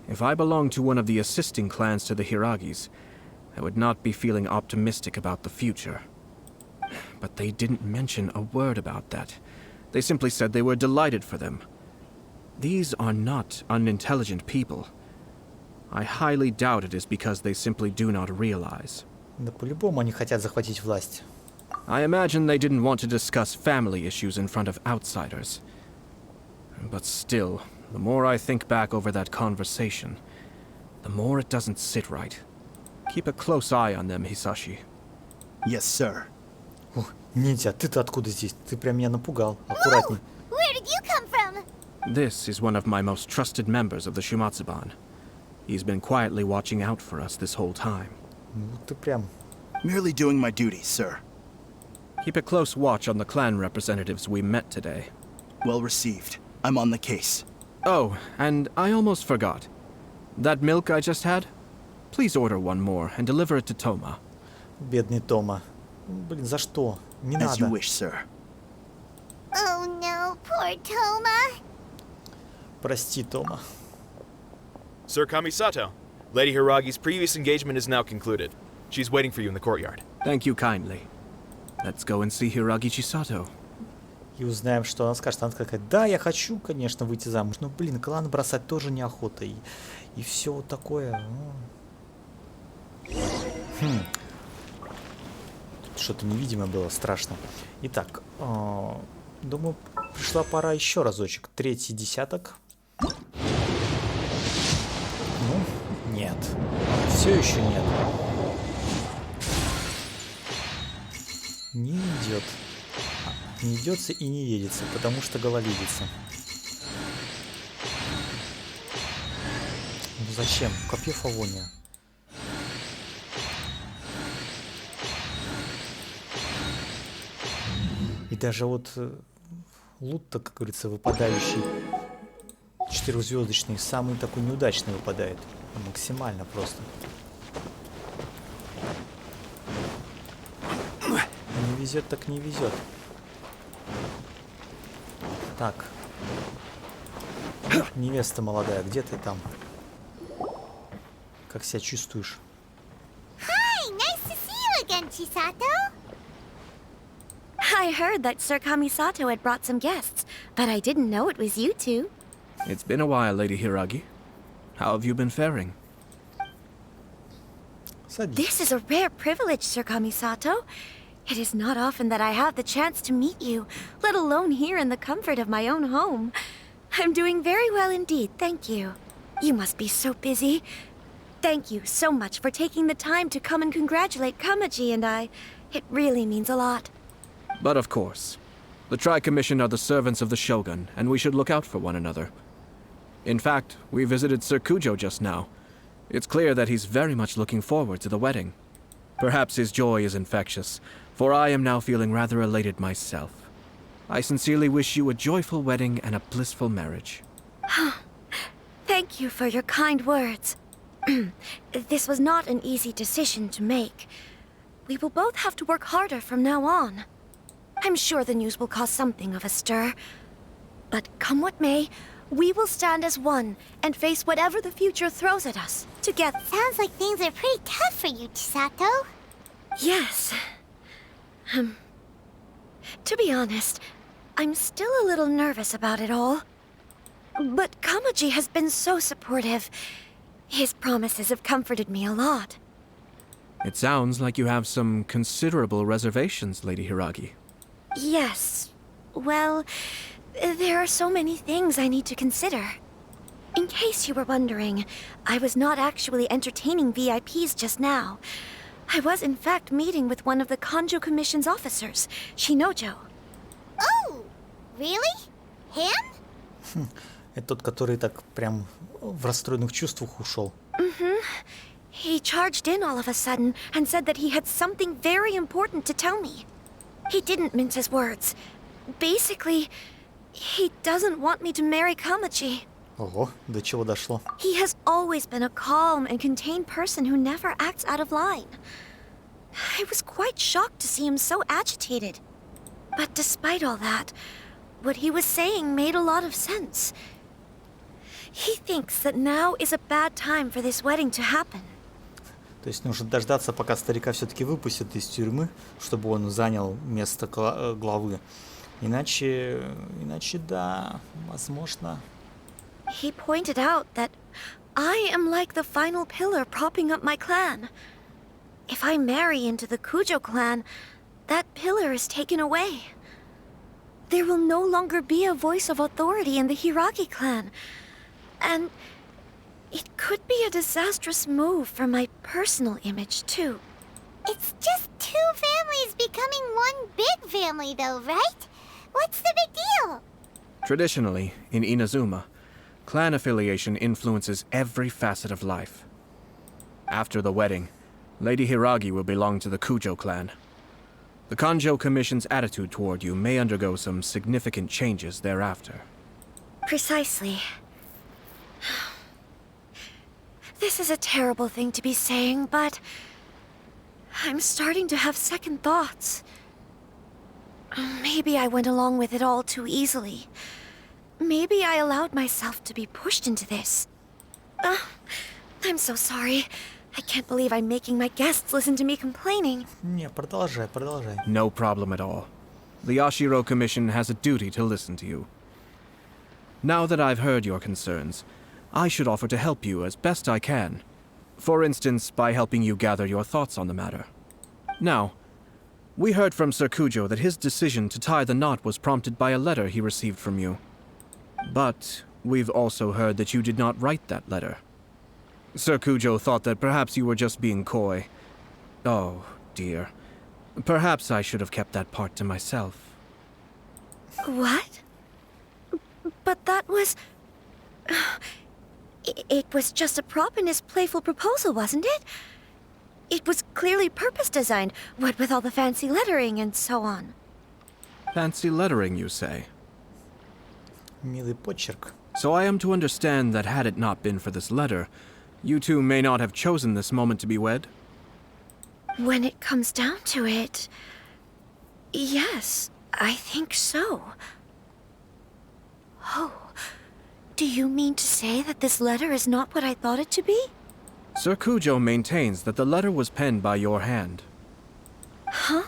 If I belonged to one of the assisting clans to the Hiragis, I would not be feeling optimistic about the future. But they didn't mention a word about that. They simply said they were delighted for them. These are not unintelligent people. I highly doubt it is because they simply do not realize. Да по-любому они хотят захватить власть. I imagine they didn't want to discuss family issues in front of outsiders. But still, the more I think back over that conversation, the more it doesn't sit right. Keep a close eye on them, Hisashi. Yes, sir. О, ниндзя, ты-то откуда здесь? Ты прям меня напугал. Аккуратней. Where did you come from? This is one of my most trusted members of the Shimatsuban. He's been quietly watching out for us this whole time. Ну ты прям... Merely doing my duty, sir. Keep a close watch on the clan representatives we met today. Well received. I'm on the case. Oh, and I almost forgot. That milk I just had? Please order one more and deliver it to Toma. Бедный Тома. Блин, за что? Не As you надо. wish, sir. Oh no, poor Toma. Прости, Тома. Sir Kamisato, Lady Hiragi's previous engagement is now concluded. She's waiting for you in the courtyard. Thank you kindly. Let's go and see Hiragi Chisato. И узнаем, что она скажет. Она скажет, да, я хочу, конечно, выйти замуж. Но, блин, клан бросать тоже неохота. И все вот такое. Что-то невидимое было, страшно. Итак, думаю, пришла пора еще разочек. Третий десяток. Ну, нет. Все еще нет. Не идет. Не идется и не едется, потому что гололедица. Ну зачем? Копье Фавония. И даже вот лут-то, как говорится, выпадающий 4-звездочный, самый такой неудачный выпадает. Максимально просто. Не везет, так не везет. Так. Невеста молодая, где ты там? Как себя чувствуешь? Hi, nice to see you again, Chisato. I heard that Sir Kamisato had brought some guests, but I didn't know it was you two. It's been a while, Lady Hiragi. How have you been faring? This is a rare privilege, Sir Kamisato. It is not often that I have the chance to meet you, let alone here in the comfort of my own home. I'm doing very well indeed, thank you. You must be so busy. Thank you so much for taking the time to come and congratulate Kamaji and I. It really means a lot. But of course. The Tri-Commission are the servants of the Shogun, and we should look out for one another. In fact, we visited Sir Kujo just now. It's clear that he's very much looking forward to the wedding. Perhaps his joy is infectious, for I am now feeling rather elated myself. I sincerely wish you a joyful wedding and a blissful marriage. Thank you for your kind words. This was not an easy decision to make. We will both have to work harder from now on. I'm sure the news will cause something of a stir. But come what may, We will stand as one and face whatever the future throws at us together. Sounds like things are pretty tough for you, Chisato. Yes. To be honest, I'm still a little nervous about it all. But Kamaji has been so supportive. His promises have comforted me a lot. It sounds like you have some considerable reservations, Lady Hiragi. Yes. Well, there are so many things I need to consider. In case you were wondering, I was not actually entertaining VIPs just now. I was in fact meeting with one of the Kanjo Commission's officers, Shinojo. Oh, really? Him? Это тот, который так прям в расстроенных чувствах ушел. He charged in all of a sudden and said that he had something very important to tell me. He didn't mince his words. Basically, he doesn't want me to marry Kamaji. Ого, до чего дошло. He has always been a calm and contained person who never acts out of line. I was quite shocked to see him so agitated. But despite all that, what he was saying made a lot of sense. He thinks that now is a bad time for this wedding to happen. То есть нужно дождаться, пока старика все-таки выпустят из тюрьмы, чтобы он занял место главы. Иначе, да, возможно. He pointed out that I am like the final pillar propping up my clan. If I marry into the Kujo clan, that pillar is taken away. There will no longer be a voice of authority in the Hiragi clan. And it could be a disastrous move for my personal image, too. It's just two families becoming one big family, though, right? What's the big deal? Traditionally, in Inazuma, clan affiliation influences every facet of life. After the wedding, Lady Hiragi will belong to the Kujo clan. The Kanjo Commission's attitude toward you may undergo some significant changes thereafter. Precisely. This is a terrible thing to be saying, but I'm starting to have second thoughts. Maybe I went along with it all too easily. Maybe I allowed myself to be pushed into this. I'm so sorry. I can't believe I'm making my guests listen to me complaining. Не, продолжай. No problem at all. The Yashiro Commission has a duty to listen to you. Now that I've heard your concerns, I should offer to help you as best I can. For instance, by helping you gather your thoughts on the matter. Now, we heard from Sir Kujo that his decision to tie the knot was prompted by a letter he received from you. But we've also heard that you did not write that letter. Sir Kujo thought that perhaps you were just being coy. Oh, dear. Perhaps I should have kept that part to myself. What? But that was... It was just a prop in his playful proposal, wasn't it? It was clearly purpose-designed, what with all the fancy lettering and so on. Fancy lettering, you say? Милый почерк. So I am to understand that had it not been for this letter, you two may not have chosen this moment to be wed? When it comes down to it... Yes, I think so. Oh... Do you mean to say that this letter is not what I thought it to be? Sir Kujo maintains that the letter was penned by your hand. Huh?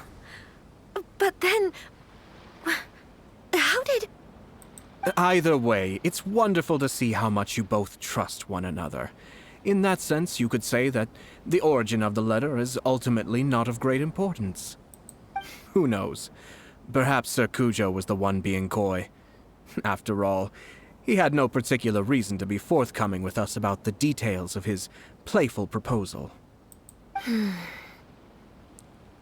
But then... How did... Either way, it's wonderful to see how much you both trust one another. In that sense, you could say that the origin of the letter is ultimately not of great importance. Who knows? Perhaps Sir Kujo was the one being coy. After all, he had no particular reason to be forthcoming with us about the details of his playful proposal.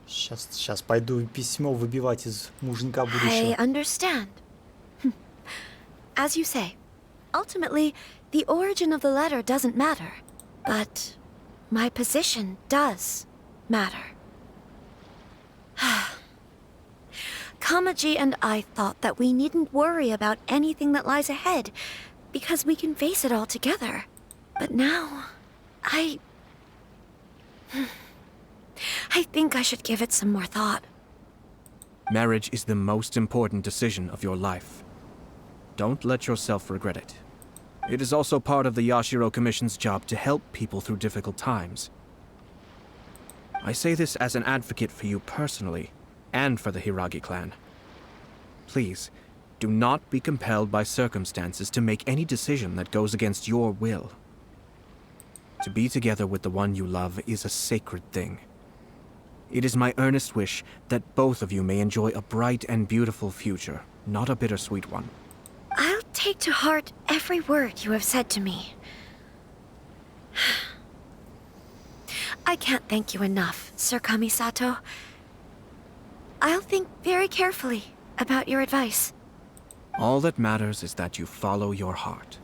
Сейчас пойду письмо выбивать из муженька I будущего. understand. As you say, ultimately, the origin of the letter doesn't matter. But my position does matter. Kamaji and I thought that we needn't worry about anything that lies ahead, because we can face it all together. But now, I think I should give it some more thought. Marriage is the most important decision of your life. Don't let yourself regret it. It is also part of the Yashiro Commission's job to help people through difficult times. I say this as an advocate for you personally, and for the Hiragi clan. Please, do not be compelled by circumstances to make any decision that goes against your will. To be together with the one you love is a sacred thing. It is my earnest wish that both of you may enjoy a bright and beautiful future, not a bittersweet one. I'll take to heart every word you have said to me. I can't thank you enough, Sir Kamisato. I'll think very carefully about your advice. All that matters is that you follow your heart.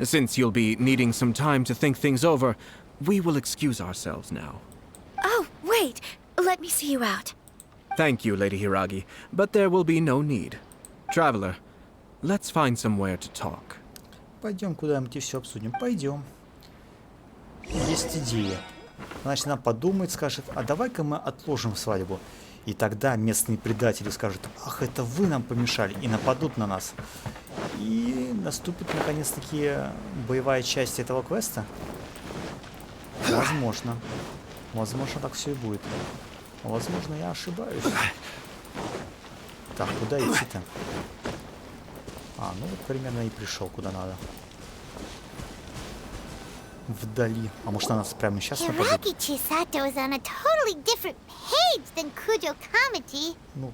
Since you'll be needing some time to think things over, we will excuse ourselves now. Oh, wait. Let me see you out. Thank you, Lady Hiragi, but there will be no need. Traveler, let's find somewhere to talk. Пойдем куда-нибудь и все обсудим. Пойдем. Есть идея. Значит, она подумает, скажет, а давай-ка мы отложим свадьбу. И тогда местные предатели скажут, ах, это вы нам помешали, и нападут на нас. И наступит, наконец-таки, боевая часть этого квеста. Возможно. Возможно, так все и будет. Возможно, я ошибаюсь. Так, куда идти-то? А, ну вот примерно и пришел, куда надо. Вдали. А может, на нас прямо сейчас нападет? Hiragi Chisato is on a totally different page than Kujo Kamaji. Ну,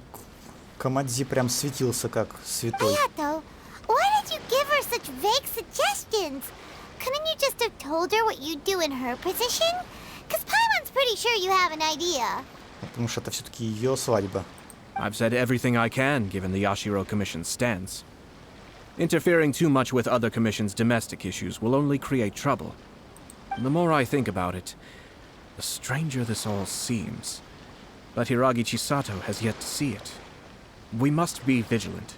Камадзи прям светился как святой. Aято, why did you give her such vague suggestions? Couldn't you just have told her what you'd do in her position? Because Paimon's pretty sure you have an idea. Потому что это все-таки ее свадьба. I've said everything I can, given the Yashiro Commission's stance. Interfering too much with other commissions' domestic issues will only create trouble. And the more I think about it, the stranger this all seems. But Hiragi Chisato has yet to see it. We must be vigilant.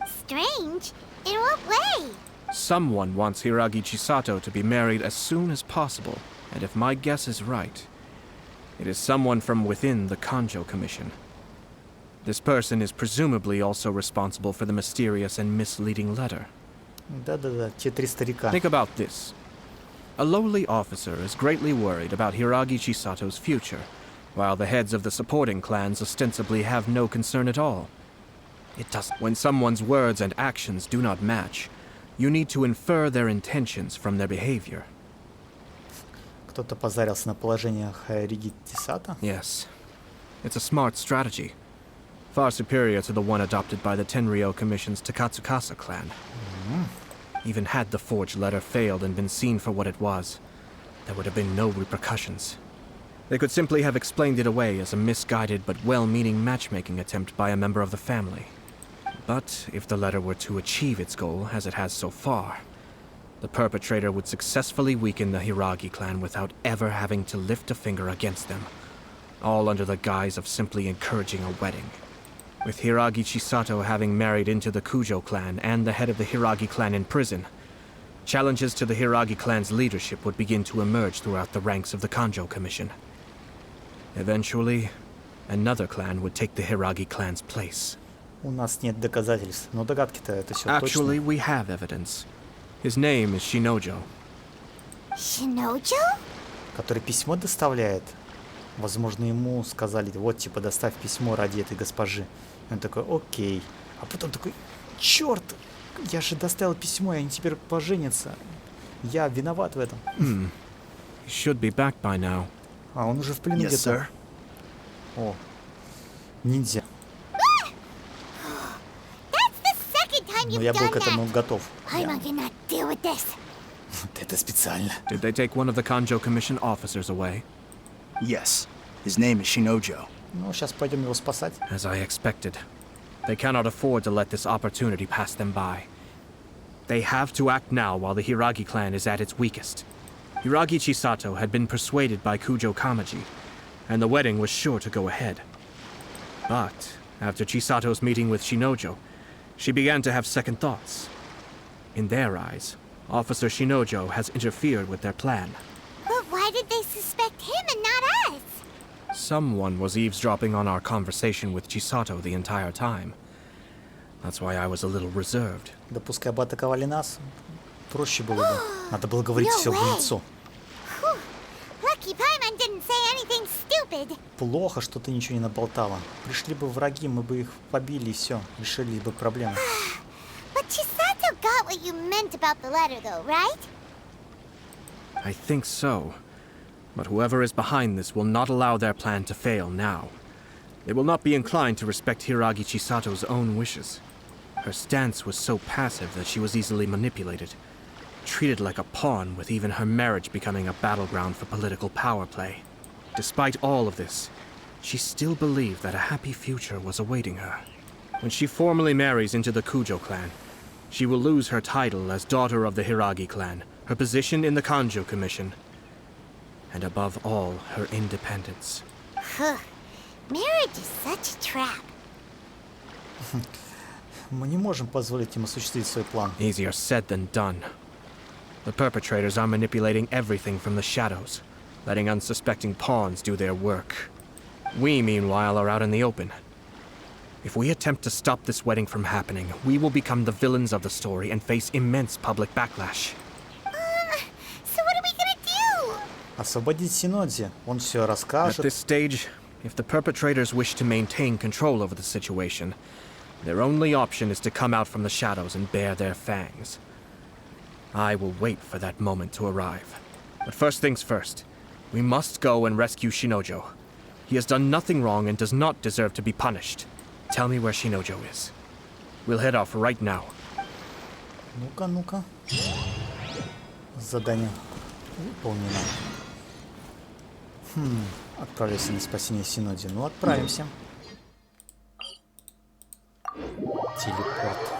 Strange? In what way? Someone wants Hiragi Chisato to be married as soon as possible, and if my guess is right, it is someone from within the Kanjo Commission. This person is presumably also responsible for the mysterious and misleading letter. Да-да-да, те три старика. Think about this. A lowly officer is greatly worried about Hiragi Chisato's future, while the heads of the supporting clans ostensibly have no concern at all. It doesn't. When someone's words and actions do not match, you need to infer their intentions from their behavior. Кто-то позарился на положение Hiragi Chisato? Yes. It's a smart strategy. Far superior to the one adopted by the Tenryou Commission's Takatsukasa clan. Even had the forged letter failed and been seen for what it was, there would have been no repercussions. They could simply have explained it away as a misguided but well-meaning matchmaking attempt by a member of the family. But if the letter were to achieve its goal, as it has so far, the perpetrator would successfully weaken the Hiragi clan without ever having to lift a finger against them, all under the guise of simply encouraging a wedding. With Hiragi Chisato having married into the Kujo clan and the head of the Hiragi clan in prison, challenges to the Hiragi clan's leadership would begin to emerge throughout the ranks of the Kanjo Commission. Eventually, another clan would take the Hiragi clan's place. У нас нет доказательств, но догадки-то это все Actually, точно. we have evidence. His name is Shinojo. Shinojo? Который письмо доставляет. Возможно, ему сказали, вот, типа, доставь письмо ради этой госпожи. И он такой, окей. А потом такой, черт, я же доставил письмо, и они теперь поженятся. Я виноват в этом. He should be back by now. А он уже в плену Yes, где-то. sir. О, ниндзя. That's the second time Но you've я был done к этому that. готов. Paimon cannot deal with this. Это специально. Did they take one of the Kanjo Commission officers away? Yes. His name is Shinojo. Ну, сейчас пойдем его спасать. As I expected. They cannot afford to let this opportunity pass them by. They have to act now while the Hiragi clan is at its weakest. Hiragi Chisato had been persuaded by Kujo Kamaji, and the wedding was sure to go ahead. But, after Chisato's meeting with Shinojo, she began to have second thoughts. In their eyes, Officer Shinojo has interfered with their plan. But why did they suspect him and not us? Someone was eavesdropping on our conversation with Chisato the entire time. That's why I was a little reserved. Да пускай бы атаковали нас. Проще было бы. Надо было говорить все в лицо. Lucky Paimon didn't say anything stupid. Плохо, что ты ничего не наболтала. Пришли бы враги, мы бы их побили и все. Решили бы проблему. But Chisato got what you meant about the letter though, right? I think so. But whoever is behind this will not allow their plan to fail now. They will not be inclined to respect Hiragi Chisato's own wishes. Her stance was so passive that she was easily manipulated, treated like a pawn, with even her marriage becoming a battleground for political power play. Despite all of this, she still believed that a happy future was awaiting her. When she formally marries into the Kujo clan, she will lose her title as daughter of the Hiragi clan, her position in the Kanjo Commission, and above all, her independence. Marriage is such a trap. Мы не можем позволить им осуществить свой план. Easier said than done. The perpetrators are manipulating everything from the shadows, letting unsuspecting pawns do their work. We, meanwhile, are out in the open. If we attempt to stop this wedding from happening, we will become the villains of the story and face immense public backlash. So what are we gonna do? Освободить Синодзи. Он все расскажет. At this stage, if the perpetrators wish to maintain control over the situation, their only option is to come out from the shadows and bare their fangs. I will wait for that moment to arrive. But first things first, we must go and rescue Shinojo. He has done nothing wrong and does not deserve to be punished. Tell me where Shinojo is. We'll head off right now. Ну-ка, ну-ка. Задание выполнено. Отправимся на спасение Синоди. Ну, отправимся. Телепорт.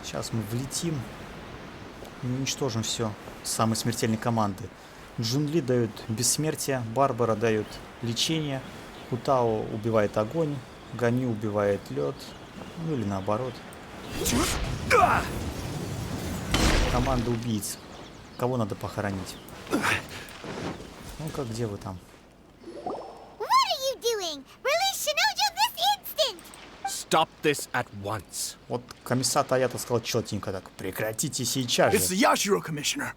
Сейчас мы влетим и уничтожим все. Самые смертельные команды. Джунли дают бессмертие, Барбара дает лечение, Кутао убивает огонь, Ганю убивает лед, ну или наоборот. Команда убийц. Кого надо похоронить? Ну-ка, где вы там? Stop this at once. Вот комиссар Аято сказал четенько так. Прекратите сейчас же. It's the Yashiro Commissioner.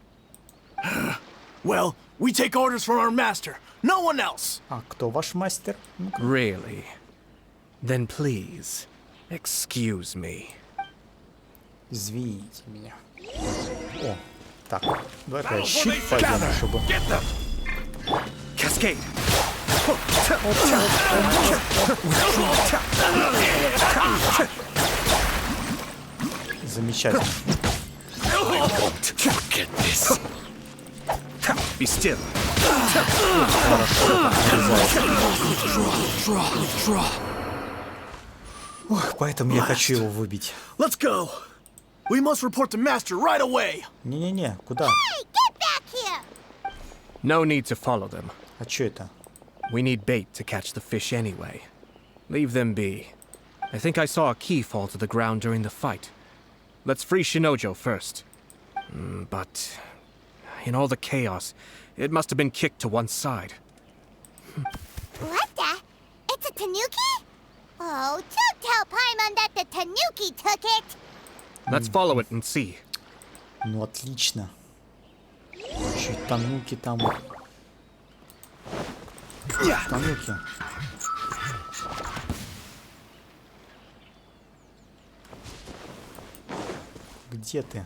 Well, we take orders from our master. No one else. А кто ваш мастер? Ну-ка. Really? Then please, excuse me. Извините меня. О, так. Давай-ка щит пойдем, чтобы... Cascade. Замечательно. Be still. Ох, поэтому я хочу его выбить. Let's go. We must report to master right away. Не-не-не, куда? Hey, get back here! No need to follow them. А чё это? We need bait to catch the fish anyway. Leave them be. I think I saw a key fall to the ground during the fight. Let's free Shinojo first. But in all the chaos, it must have been kicked to one side. What the? It's a tanuki? Oh, don't tell Paimon that the tanuki took it! Let's follow it and see. Ну, отлично. Еще и тануки там. Тануки. Где ты?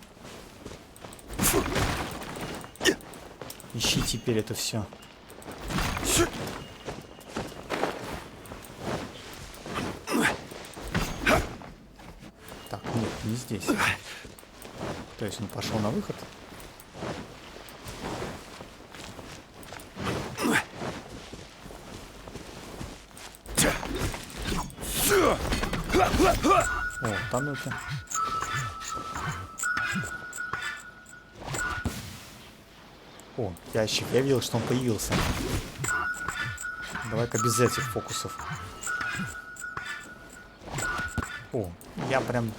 Ищи теперь это все. Так, нет, не здесь. То есть он пошел на выход. О, тануки. О, ящик. Я видел, что он появился. Давай-ка без этих фокусов. О, я прям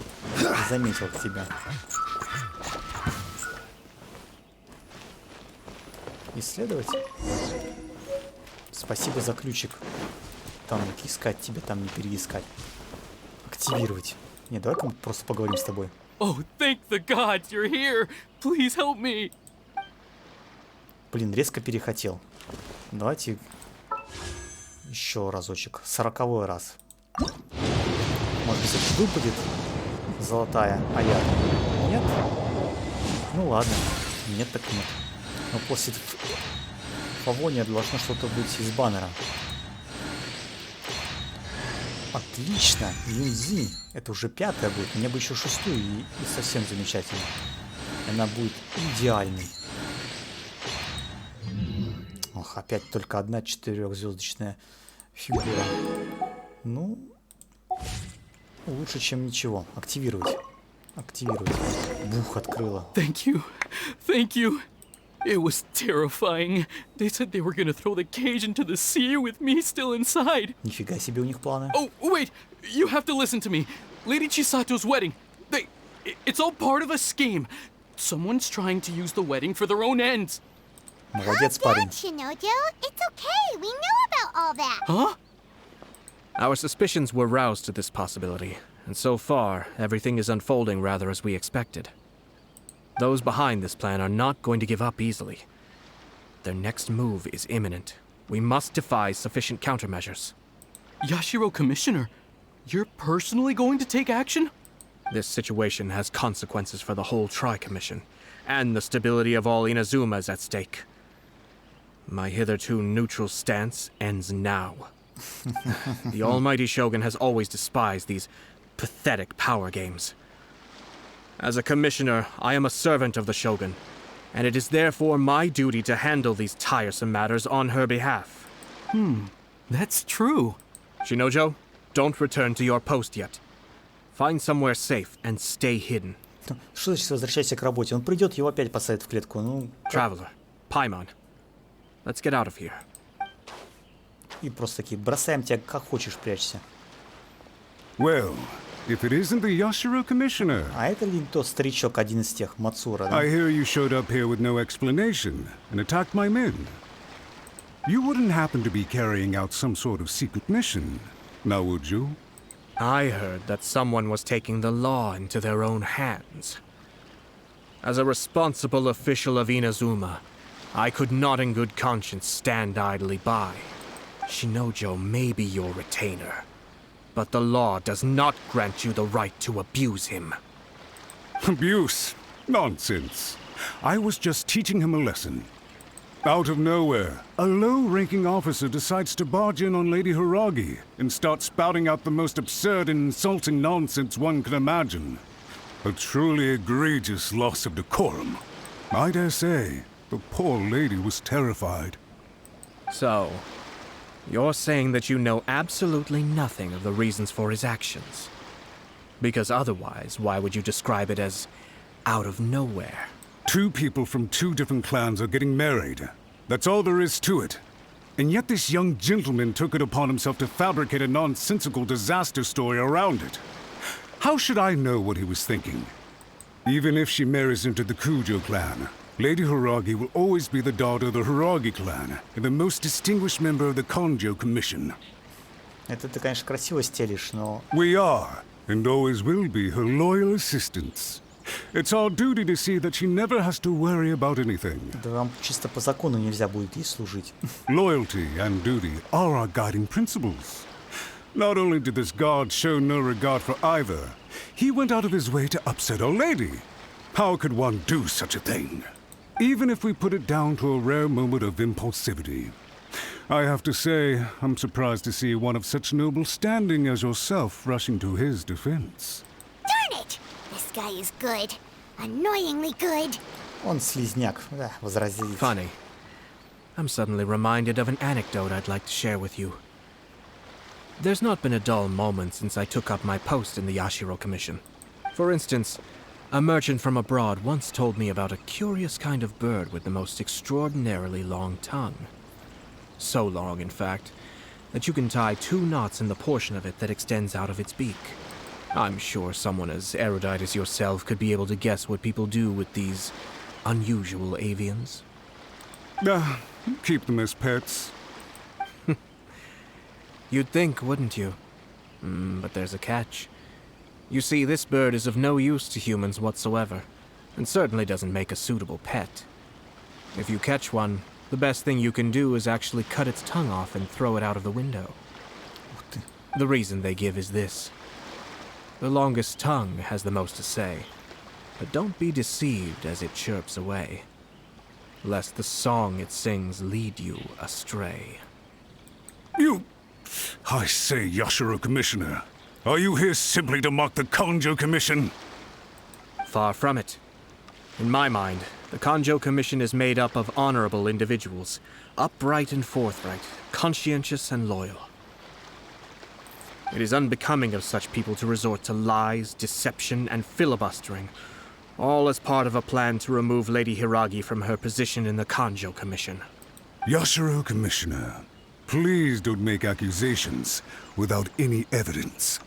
заметил тебя. Исследовать? Спасибо за ключик. Там искать тебя, там не переискать. Активировать. Не, давай-ка мы просто поговорим с тобой. Oh, thank the gods you're here. Please help me. Блин, резко перехотел. Давайте еще разочек. 40-й раз. Может быть, это выпадет золотая Аято? Нет? Ну ладно. Нет так нет. Но после Фавония должно что-то быть из баннера. Отлично. Юнзи. Это уже 5-я будет. Мне бы еще 6-ю и совсем замечательно. Она будет идеальной. Ох, опять только одна 4-звездочная фигура. Ну, лучше, чем ничего. Активировать. Активировать. Бух, открыла. Thank you. Thank you. It was terrifying. They said they were gonna throw the cage into the sea with me still inside. Нифига себе у них планы. Oh, wait. You have to listen to me. Lady Chisato's wedding. It's all part of a scheme. Someone's trying to use the wedding for their own ends. Молодец, парень. Shinojo, it's okay. We know about all that. Huh? Our suspicions were roused to this possibility, and so far, everything is unfolding rather as we expected. Those behind this plan are not going to give up easily. Their next move is imminent. We must devise sufficient countermeasures. Yashiro Commissioner, you're personally going to take action? This situation has consequences for the whole Tri-Commission, and the stability of all Inazuma is at stake. My hitherto neutral stance ends now. The almighty Shogun has always despised these pathetic power games. As a commissioner, I am a servant of the Shogun, and it is therefore my duty to handle these tiresome matters on her behalf. That's true. Shinojo, don't return to your post yet. Find somewhere safe and stay hidden. Что значит возвращайся к работе? Он придет, его опять посадят в клетку. Ну, Traveler, Paimon, let's get out of here. И просто такие, бросаем тебя как хочешь, прячься. Well, if it isn't the Yashiro Commissioner. А это ли тот старичок, один из тех, Мацура, да? I hear you showed up here with no explanation and attacked my men. You wouldn't happen to be carrying out some sort of secret mission, now would you? I heard that someone was taking the law into their own hands. As a responsible official of Inazuma, I could not in good conscience stand idly by. Shinojo may be your retainer, but the law does not grant you the right to abuse him. Abuse? Nonsense. I was just teaching him a lesson. Out of nowhere, a low-ranking officer decides to barge in on Lady Hiragi and start spouting out the most absurd and insulting nonsense one can imagine. A truly egregious loss of decorum. I dare say, the poor lady was terrified. So, you're saying that you know absolutely nothing of the reasons for his actions? Because otherwise, why would you describe it as out of nowhere? Two people from two different clans are getting married. That's all there is to it. And yet this young gentleman took it upon himself to fabricate a nonsensical disaster story around it. How should I know what he was thinking? Even if she marries into the Kujo clan, Lady Hiragi will always be the daughter of the Hiragi clan and the most distinguished member of the Konjo Commission. Это ты, конечно, красиво стелишь, но... We are, and always will be, her loyal assistants. It's our duty to see that she never has to worry about anything. Да вам чисто по закону нельзя будет ей служить. Loyalty and duty are our guiding principles. Not only did this guard show no regard for either, he went out of his way to upset our lady. How could one do such a thing? Even if we put it down to a rare moment of impulsivity. I have to say, I'm surprised to see one of such noble standing as yourself rushing to his defense. Darn it! This guy is good. Annoyingly good. Он слизняк, да, возразили. Funny. I'm suddenly reminded of an anecdote I'd like to share with you. There's not been a dull moment since I took up my post in the Yashiro Commission. For instance, a merchant from abroad once told me about a curious kind of bird with the most extraordinarily long tongue. So long, in fact, that you can tie 2 knots in the portion of it that extends out of its beak. I'm sure someone as erudite as yourself could be able to guess what people do with these unusual avians. Keep them as pets. You'd think, wouldn't you? But there's a catch. You see, this bird is of no use to humans whatsoever, and certainly doesn't make a suitable pet. If you catch one, the best thing you can do is actually cut its tongue off and throw it out of the window. The reason they give is this. The longest tongue has the most to say, but don't be deceived as it chirps away, lest the song it sings lead you astray. I say, Yashiro Commissioner, are you here simply to mock the Kanjo Commission? Far from it. In my mind, the Kanjo Commission is made up of honorable individuals, upright and forthright, conscientious and loyal. It is unbecoming of such people to resort to lies, deception, and filibustering, all as part of a plan to remove Lady Hiragi from her position in the Kanjo Commission. Yashiro Commissioner, please don't make accusations without any evidence.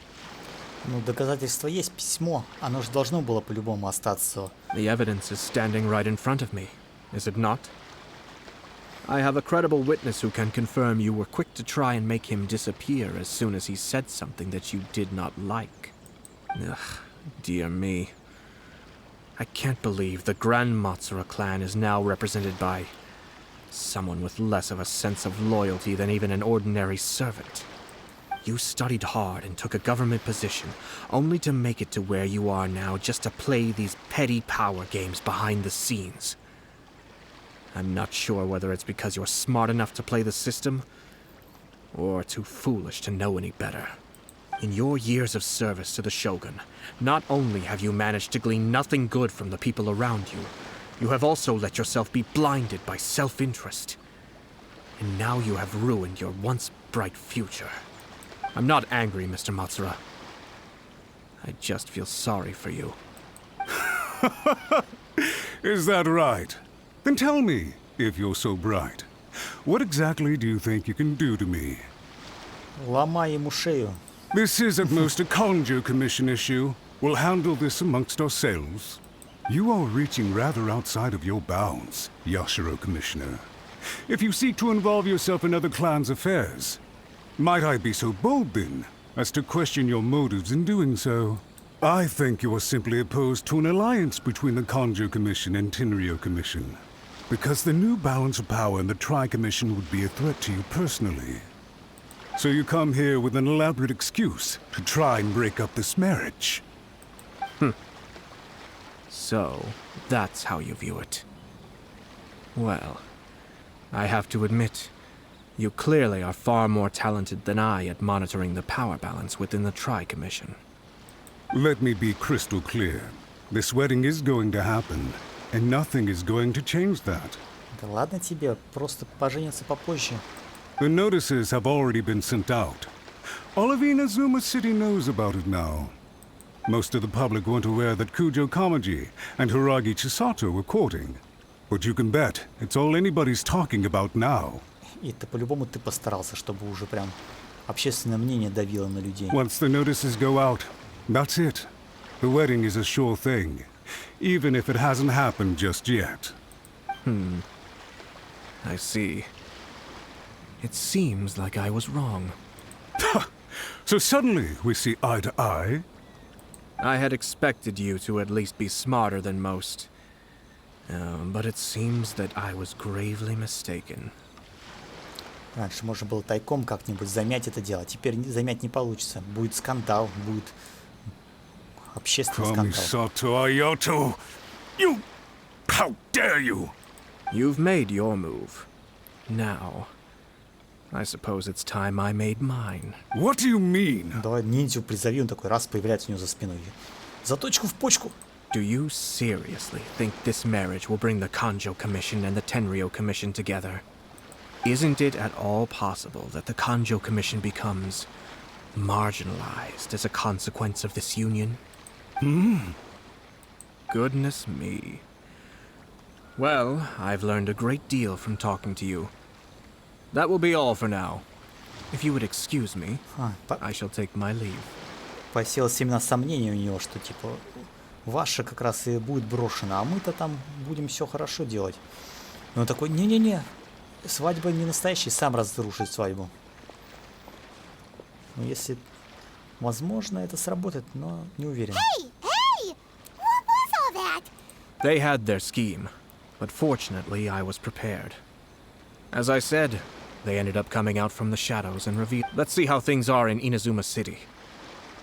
Ну, доказательства есть, письмо. Оно же должно было по-любому остаться. The evidence is standing right in front of me, is it not? I have a credible witness who can confirm you were quick to try and make him disappear as soon as he said something that you did not like. Ugh, dear me. I can't believe the Grand Matsura clan is now represented by someone with less of a sense of loyalty than even an ordinary servant. You studied hard and took a government position, only to make it to where you are now just to play these petty power games behind the scenes. I'm not sure whether it's because you're smart enough to play the system, or too foolish to know any better. In your years of service to the Shogun, not only have you managed to glean nothing good from the people around you, you have also let yourself be blinded by self-interest. And now you have ruined your once bright future. I'm not angry, Mr. Matsura. I just feel sorry for you. Is that right? Then tell me, if you're so bright, what exactly do you think you can do to me? Ломай ему шею. This is at most a Kanjo Commission issue. We'll handle this amongst ourselves. You are reaching rather outside of your bounds, Yashiro Commissioner. If you seek to involve yourself in other clans' affairs, might I be so bold, then, as to question your motives in doing so? I think you are simply opposed to an alliance between the Kanjo Commission and Tenryo Commission, because the new balance of power in the Tri-Commission would be a threat to you personally. So you come here with an elaborate excuse to try and break up this marriage. So, that's how you view it. Well, I have to admit, you clearly are far more talented than I at monitoring the power balance within the Tri-Commission. Let me be crystal clear. This wedding is going to happen, and nothing is going to change that. Да ладно тебе, просто поженятся попозже. The notices have already been sent out. All of Inazuma City knows about it now. Most of the public weren't aware that Kujo Kamaji and Hiragi Chisato were courting. But you can bet, it's all anybody's talking about now. И ты по-любому ты постарался, чтобы уже прям общественное мнение давило на людей. Once the notices go out, that's it. The wedding is a sure thing, even if it hasn't happened just yet. I see. It seems like I was wrong. So suddenly we see eye to eye? I had expected you to at least be smarter than most. But it seems that I was gravely mistaken. Раньше можно было тайком как-нибудь замять это дело. Теперь замять не получится. Будет скандал, будет общественный скандал. Kamisato Aято! You... How dare you! You've made your move. Now, I suppose it's time I made mine. What do you mean? Давай ниндзю призови, он такой раз появляется у него за спиной. Заточку в почку. Do you seriously think this marriage will bring the Kanjo Commission and the Tenryo Commission together? Isn't it at all possible that the Kanjo Commission becomes marginalized as a consequence of this union? Goodness me. Well, I've learned a great deal from talking to you. That will be all for now. If you would excuse me, I shall take my leave. Поселось именно сомнение у него, что типа ваше как раз и будет брошено, а мы-то там будем все хорошо делать. И он такой, не-не-не, свадьба не настоящая, сам разрушит свадьбу. Но если возможно, это сработает, но не уверен. Hey! Hey! What was all that? They had their scheme, but fortunately I was prepared. As I said, they ended up coming out from the shadows and revealed... Let's see how things are in Inazuma City.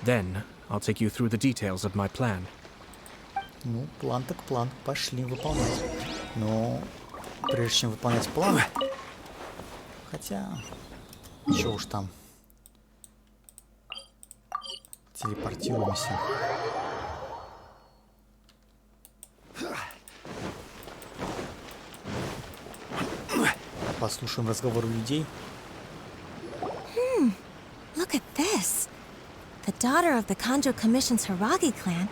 Then, I'll take you through the details of my plan. Ну, план так план. Пошли выполнять. Но прежде чем выполнять план... Хотя... Чё уж там. Телепортируемся. Послушаем разговоры людей. Look at this. The daughter of the Kanjo Commission's Hiragi clan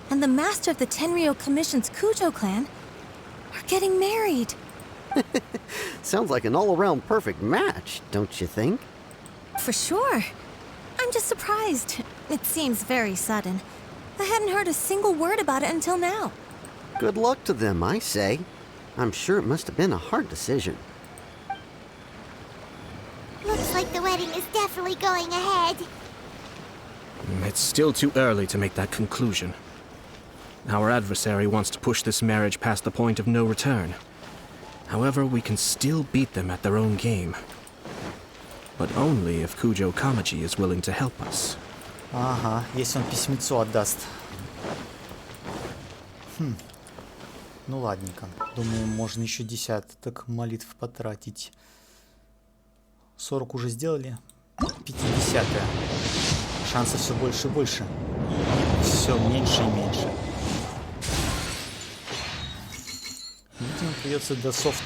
and the master of the Tenryo Commission's Kujo clan are getting married. Sounds like an all-around perfect match, don't you think? For sure. I'm just surprised. It seems very sudden. I hadn't heard a single word about it until now. Good luck to them, I say. I'm sure it must have been a hard decision. Looks like the wedding is definitely going ahead. It's still too early to make that conclusion. Our adversary wants to push this marriage past the point of no return. However, we can still beat them at their own game. But only if Kujo Kamaji is willing to help us. Ага, если он письмецо отдаст. Ну ладненько. Думаю, можно еще десяток молитв потратить. 40 уже сделали. 50-е. Шансов все больше и больше. И все меньше и меньше. Видимо, придется до софт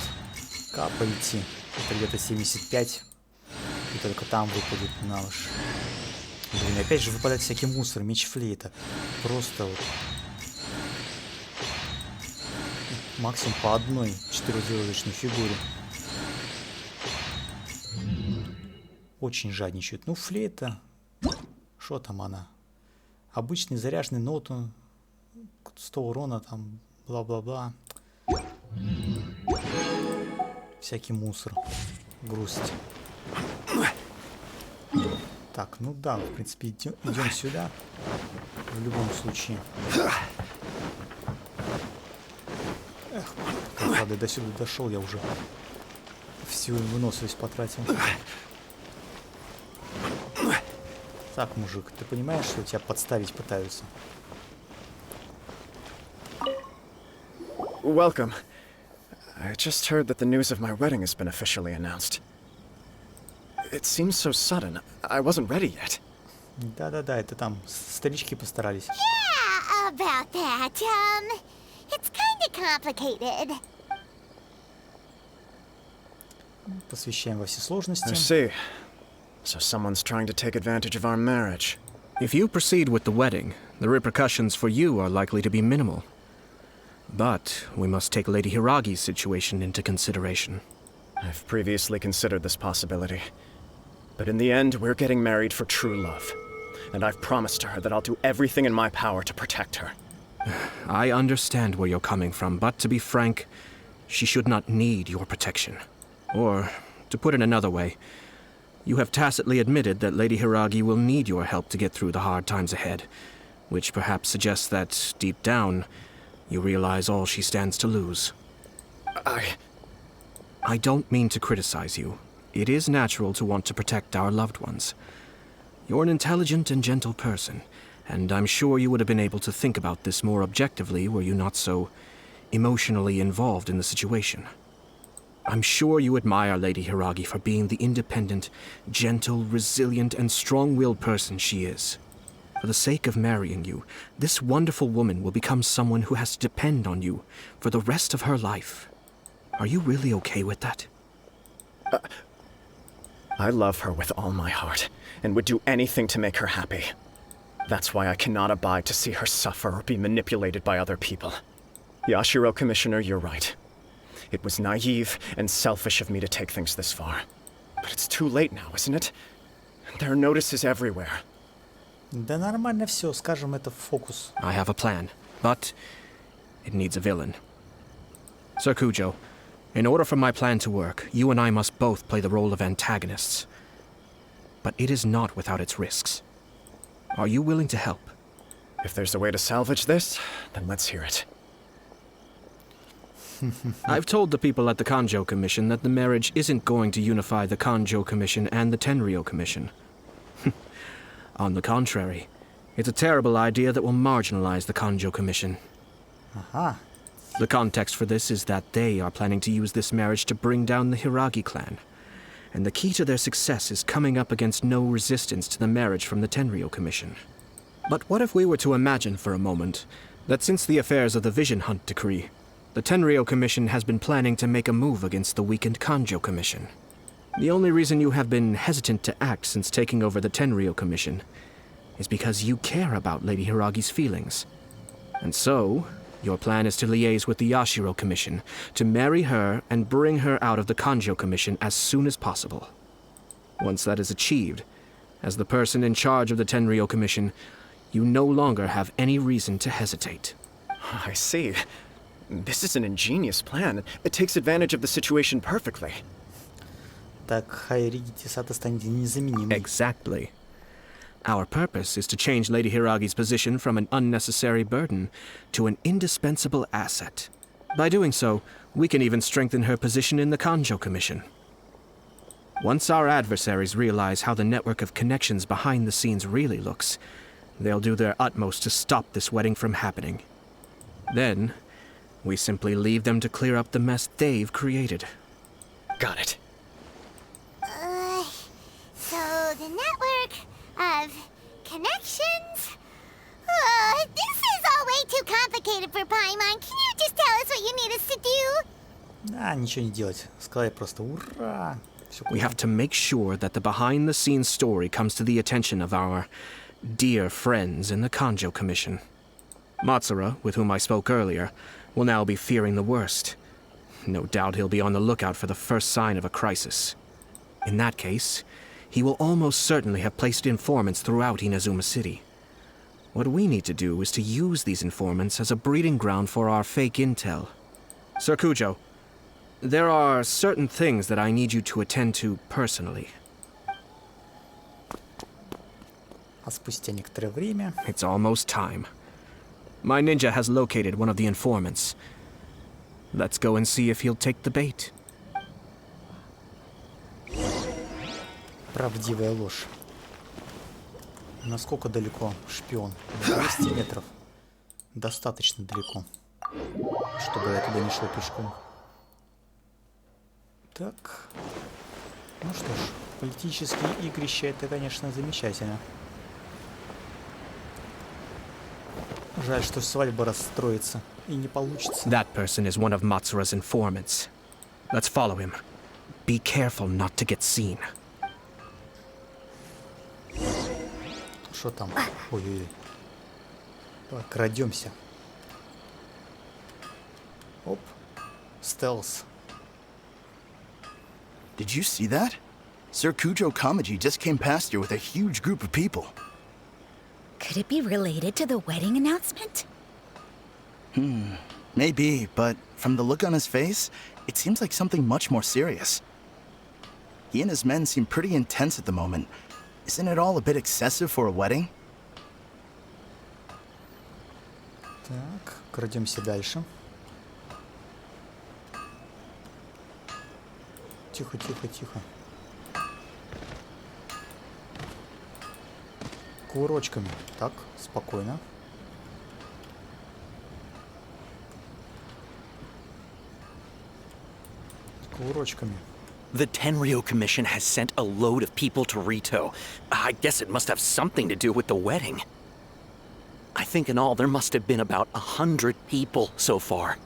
капа идти. Это где-то 75. И только там выпадет на уж. Блин, опять же выпадает всякий мусор, меч флейта. Просто вот. Максимум по одной 4-звездочной фигуре. Очень жадничают. Ну, флейта. Что там она? Обычный заряженный ноут. 100 урона там. Бла-бла-бла. Всякий мусор. Грусть. Так, ну да, в принципе, идем сюда. В любом случае. Эх, правда, до сюда дошел, я уже всю выносливость потратил. Так, мужик, ты понимаешь, что тебя подставить пытаются? Welcome. I just heard that the news of my wedding has been officially announced. It seems so sudden. I wasn't ready yet. Да-да-да, это там старички постарались. Yeah, about that. It's kinda complicated. Посвящаем во все сложности. I see. So someone's trying to take advantage of our marriage. If you proceed with the wedding, the repercussions for you are likely to be minimal. But we must take Lady Hiragi's situation into consideration. I've previously considered this possibility. But in the end, we're getting married for true love. And I've promised her that I'll do everything in my power to protect her. I understand where you're coming from, but to be frank, she should not need your protection. Or, to put it another way, you have tacitly admitted that Lady Hiragi will need your help to get through the hard times ahead, which perhaps suggests that, deep down, you realize all she stands to lose. I don't mean to criticize you. It is natural to want to protect our loved ones. You're an intelligent and gentle person, and I'm sure you would have been able to think about this more objectively were you not so emotionally involved in the situation. I'm sure you admire Lady Hiragi for being the independent, gentle, resilient, and strong-willed person she is. For the sake of marrying you, this wonderful woman will become someone who has to depend on you for the rest of her life. Are you really okay with that? I love her with all my heart, and would do anything to make her happy. That's why I cannot abide to see her suffer or be manipulated by other people. Yashiro, Commissioner, you're right. It was naive and selfish of me to take things this far. But it's too late now, isn't it? There are notices everywhere. Да нормально все, скажем, это фокус. I have a plan, but it needs a villain. Sir Kujo, in order for my plan to work, you and I must both play the role of antagonists. but it is not without its risks. Are you willing to help? If there's a way to salvage this, then let's hear it. I've told the people at the Kanjo Commission that the marriage isn't going to unify the Kanjo Commission and the Tenryou Commission. On the contrary, it's a terrible idea that will marginalize the Kanjo Commission. Aha. The context for this is that they are planning to use this marriage to bring down the Hiragi clan. And the key to their success is coming up against no resistance to the marriage from the Tenryou Commission. But what if we were to imagine for a moment that since the affairs of the Vision Hunt Decree, the Tenryou Commission has been planning to make a move against the weakened Kanjo Commission? The only reason you have been hesitant to act since taking over the Tenryou Commission is because you care about Lady Hiragi's feelings. And so, your plan is to liaise with the Yashiro Commission, to marry her and bring her out of the Kanjo Commission as soon as possible. Once that is achieved, as the person in charge of the Tenryou Commission, you no longer have any reason to hesitate. I see. This is an ingenious plan. It takes advantage of the situation perfectly. Так Хайриги-Сато станет незаменимой. Exactly. Our purpose is to change Lady Hiragi's position from an unnecessary burden to an indispensable asset. By doing so, we can even strengthen her position in the Kanjo Commission. Once our adversaries realize how the network of connections behind the scenes really looks, they'll do their utmost to stop this wedding from happening. Then, we simply leave them to clear up the mess they've created. Got it. So the network of connections? This is all way too complicated for Paimon. Can you just tell us what you need us to do? Да, ничего не делать. Сказать просто ура. We have to make sure that the behind-the-scenes story comes to the attention of our dear friends in the Kanjo Commission. Matsura, with whom I spoke earlier, will now be fearing the worst. No doubt he'll be on the lookout for the first sign of a crisis. In that case, he will almost certainly have placed informants throughout Inazuma City. What we need to do is to use these informants as a breeding ground for our fake intel. Sir Kujo, there are certain things that I need you to attend to personally. А спустя некоторое время... It's almost time. My ninja has located one of the informants. Let's go and see if he'll take the bait. Правдивая ложь. Насколько далеко шпион? 200 метров. Достаточно далеко, чтобы я туда не шел пешком. Так. Ну что ж, политические игрища это, конечно, замечательно. Жаль, что свадьба расстроится и не получится. That person is one of Matsura's informants. Let's follow him. Be careful not to get seen. Что там? Ой-ой-ой. Так, крадемся. Оп. Стелс. Did you see that? Sir Kujo Kamaji just came past here with a huge group of people. Could it be related to the wedding announcement? Maybe, but from the look on his face, it seems like something much more serious. He and his men seem pretty intense at the moment. Isn't it all a bit excessive for a wedding? Так, крадемся дальше. Тихо, тихо, тихо. Курочками. Так, спокойно. Курочками. The Tenryou Commission has sent a load of people to Rito. I guess it must have something to do with the wedding. I think in all there must have been about 100 people so far.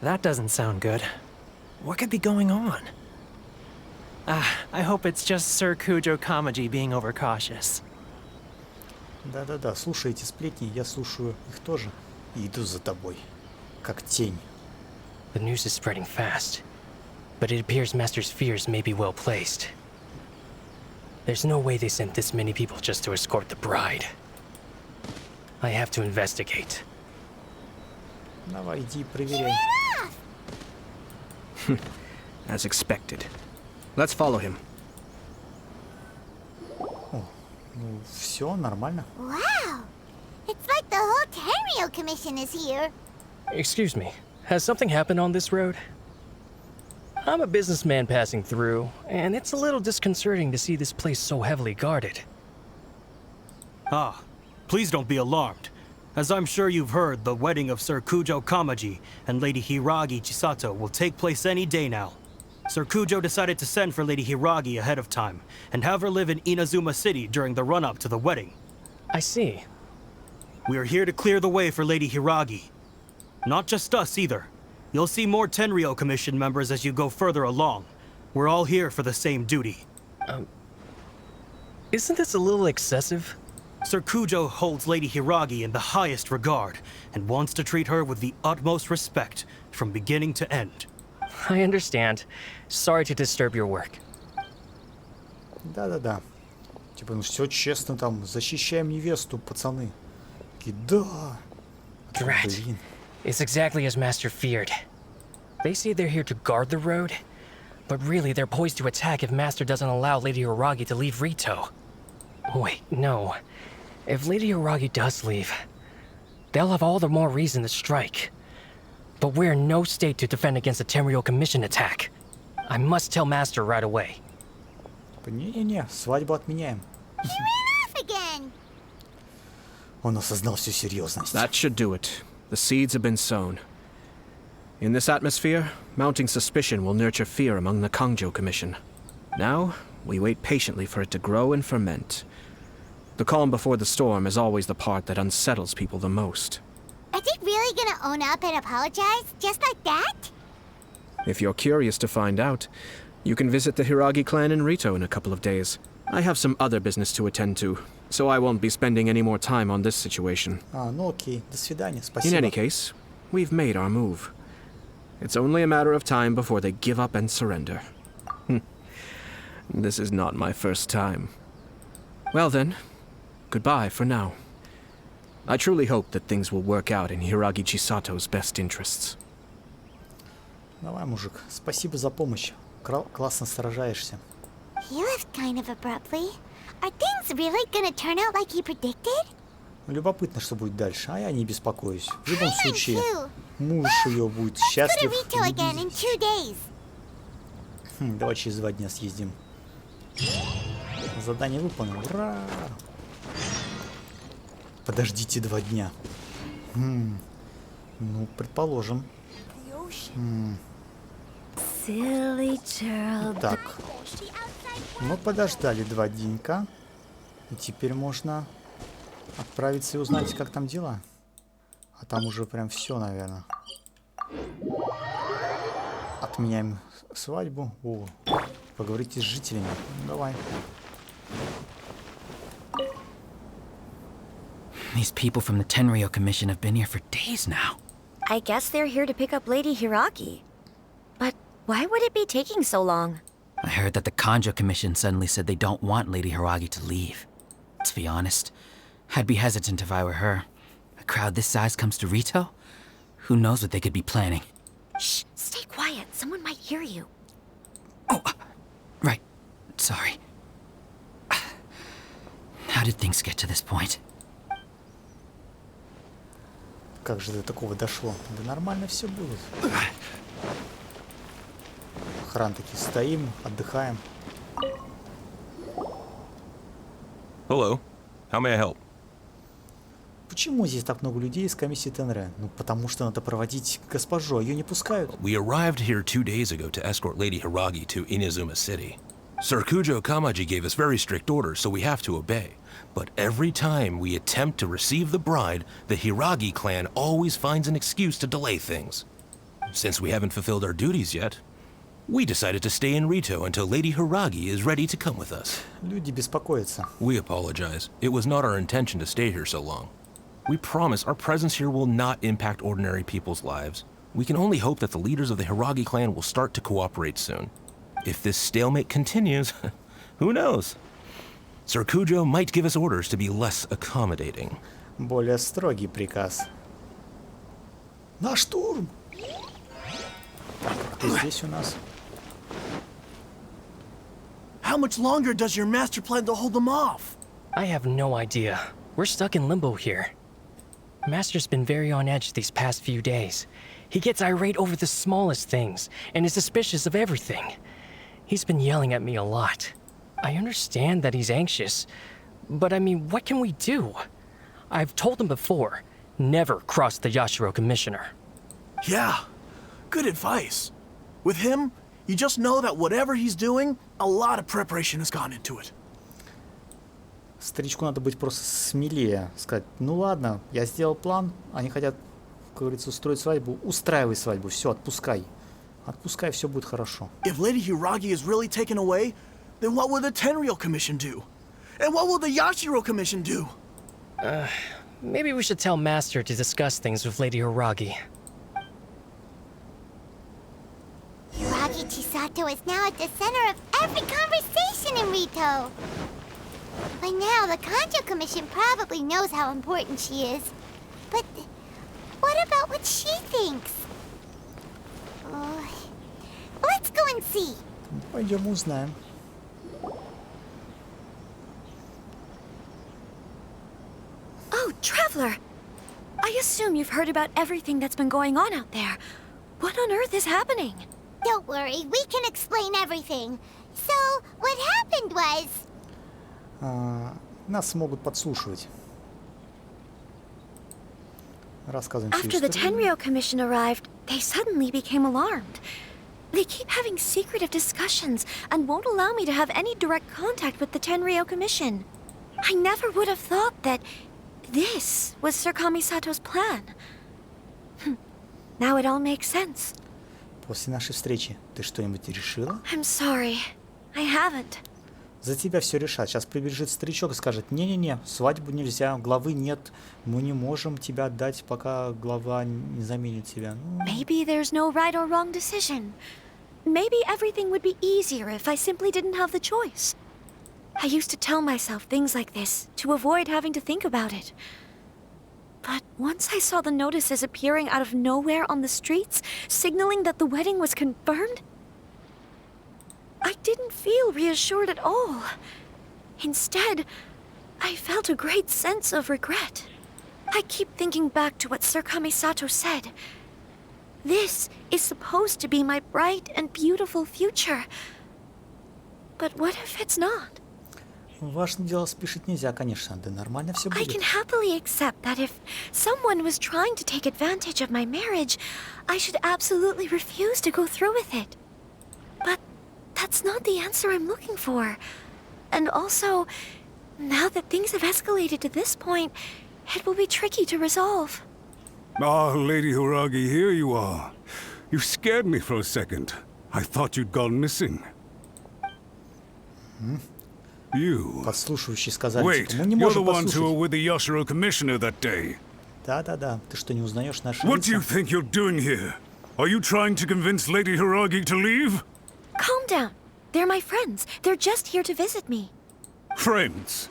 That doesn't sound good. What could be going on? I hope it's just Sir Kujo Kamaji being overcautious. Да-да-да, слушай эти сплетни, я слушаю их тоже. И иду за тобой, как тень. The news is spreading fast, but it appears Master's fears may be well placed. There's no way they sent this many people just to escort the bride. I have to investigate. Давай, иди, проверяй. As expected. Let's follow him. О, ну все нормально. Wow! It's like the whole Tenryo Commission is here. Excuse me, has something happened on this road? I'm a businessman passing through, and it's a little disconcerting to see this place so heavily guarded. Ah, please don't be alarmed. As I'm sure you've heard, the wedding of Sir Kujo Kamaji and Lady Hiragi Chisato will take place any day now. Sir Kujo decided to send for Lady Hiragi ahead of time, and have her live in Inazuma City during the run-up to the wedding. I see. We are here to clear the way for Lady Hiragi. Not just us either. You'll see more Tenryo Commission members as you go further along. We're all here for the same duty. Isn't this a little excessive? Sir Kujo holds Lady Hiragi in the highest regard, and wants to treat her with the utmost respect, from beginning to end. I understand. Sorry to disturb your work. Да-да-да. Типа, ну все честно там, защищаем невесту, пацаны. Такие, да. Drat. It's exactly as Master feared. They say they're here to guard the road, but really they're poised to attack if Master doesn't allow Lady Hiragi to leave Rito. Wait, no. If Lady Hiragi does leave, they'll have all the more reason to strike. But we're in no state to defend against a Tenryo Commission attack. I must tell Master right away. Не-не-не, свадьбу отменяем. He ran off again. Он осознал всю серьезность. That should do it. The seeds have been sown. In this atmosphere, mounting suspicion will nurture fear among the Kangjo Commission. Now, we wait patiently for it to grow and ferment. The calm before the storm is always the part that unsettles people the most. Are they really gonna own up and apologize, just like that? If you're curious to find out, you can visit the Hiragi clan in Rito in a couple of days. I have some other business to attend to, so I won't be spending any more time on this situation. Ну окей, до свидания, спасибо. In any case, we've made our move. It's only a matter of time before they give up and surrender. This is not my first time. Well then, goodbye for now. I truly hope that things will work out in Hiragi Chisato's best interests. Давай, мужик, спасибо за помощь. Классно сражаешься. He left kind of abruptly. Are things really gonna turn out like he predicted? Любопытно, что будет дальше, а я не беспокоюсь. В любом случае, муж ее будет счастлив. Давай через 2 дня съездим. Задание выполнено. Ура! Подождите 2 дня. Ну, предположим. Так. Мы подождали 2 денька. И теперь можно отправиться и узнать, как там дела. А там уже прям все, наверное. Отменяем свадьбу. О, поговорите с жителями. Ну, давай. These people from the Tenryo Commission have been here for days now. I guess they're here to pick up Lady Hiragi. But why would it be taking so long? I heard that the Kanjo Commission suddenly said they don't want Lady Hiragi to leave. To be honest, I'd be hesitant if I were her. A crowd this size comes to Rito? Who knows what they could be planning? Shh, stay quiet. Someone might hear you. Oh, right. Sorry. How did things get to this point? Как же до такого дошло? Да нормально все будет. Охрана такие, стоим, отдыхаем. Hello. How may I help? Почему здесь так много людей из комиссии Тенре? Ну, потому что надо проводить госпожу, ее не пускают. We arrived here 2 days ago to escort Lady Hiragi to Inazuma City. Sir Kujo Kamaji gave us very strict orders, so we have to obey. But every time we attempt to receive the bride, the Hiragi clan always finds an excuse to delay things. Since we haven't fulfilled our duties yet, we decided to stay in Rito until Lady Hiragi is ready to come with us. Люди беспокоятся. We apologize. It was not our intention to stay here so long. We promise our presence here will not impact ordinary people's lives. We can only hope that the leaders of the Hiragi clan will start to cooperate soon. If this stalemate continues, who knows? Sir Kujo might give us orders to be less accommodating. Более строгий приказ. На штурм! Так, кто здесь у нас? How much longer does your master plan to hold them off? I have no idea. We're stuck in limbo here. Master's been very on edge these past few days. He gets irate over the smallest things, and is suspicious of everything. He's been yelling at me a lot. I understand that he's anxious, but I mean, what can we do? I've told him before, never cross the Yashiro Commissioner. Yeah, good advice. With him, you just know that whatever he's doing, a lot of preparation has gone into it. Старичку надо быть просто смелее. Сказать, ну ладно, я сделал план, они хотят, как говорится, устроить свадьбу. Устраивай свадьбу, все, отпускай. Отпускай, все будет хорошо. If Lady Hiragi is really taken away, then what will the Tenryou Commission do? And what will the Yashiro Commission do? Maybe we should tell Master to discuss things with Lady Hiragi. Hiragi Chisato is now at the center of every conversation in Rito. By now, the Kanjo Commission probably knows how important she is. But what about what she thinks? Let's go and see. Пойдем узнаем. Oh, Traveler! I assume you've heard about everything that's been going on out there. What on earth is happening? Don't worry, we can explain everything. So, what happened was... Нас могут подслушивать. Рассказываем всю After the историю. Tenryou Commission arrived, they suddenly became alarmed. They keep having secretive discussions and won't allow me to have any direct contact with the Tenryou Commission. I never would have thought that this was Sir Kamisato's plan. Now it all makes sense. После нашей встречи ты что-нибудь решила? I'm sorry. I haven't. За тебя все решат. Сейчас прибежит старичок и скажет, не-не-не, свадьбу нельзя, главы нет, мы не можем тебя отдать, пока глава не заменит тебя. Maybe there's no right or wrong decision. Maybe everything would be easier if I simply didn't have the choice. I used to tell myself things like this to avoid having to think about it. But once I saw the notices appearing out of nowhere on the streets, signaling that the wedding was confirmed, I didn't feel reassured at all. Instead, I felt a great sense of regret. I keep thinking back to what Sir Kamisato said. This is supposed to be my bright and beautiful future. But what if it's not? Важное дело спешить нельзя, конечно. Да нормально все I будет. can happily accept that if someone was trying to take advantage of my marriage, I should absolutely refuse to go through with it. But that's not the answer I'm looking for. And also, now that things have escalated to this point, it will be tricky to resolve. Ah, Lady Hiragi, here you are. You scared me for a second. I thought you'd gone missing. You. Подслушивающие сказали, Wait, мы не you're the можем ones who were подслушать. with the Yashiro Commissioner that day. Да-да-да, ты что, не узнаешь наши What do you лица? think you're doing here? Are you trying to convince Lady Hiragi to leave? Calm down. They're my friends. They're just here to visit me. Friends?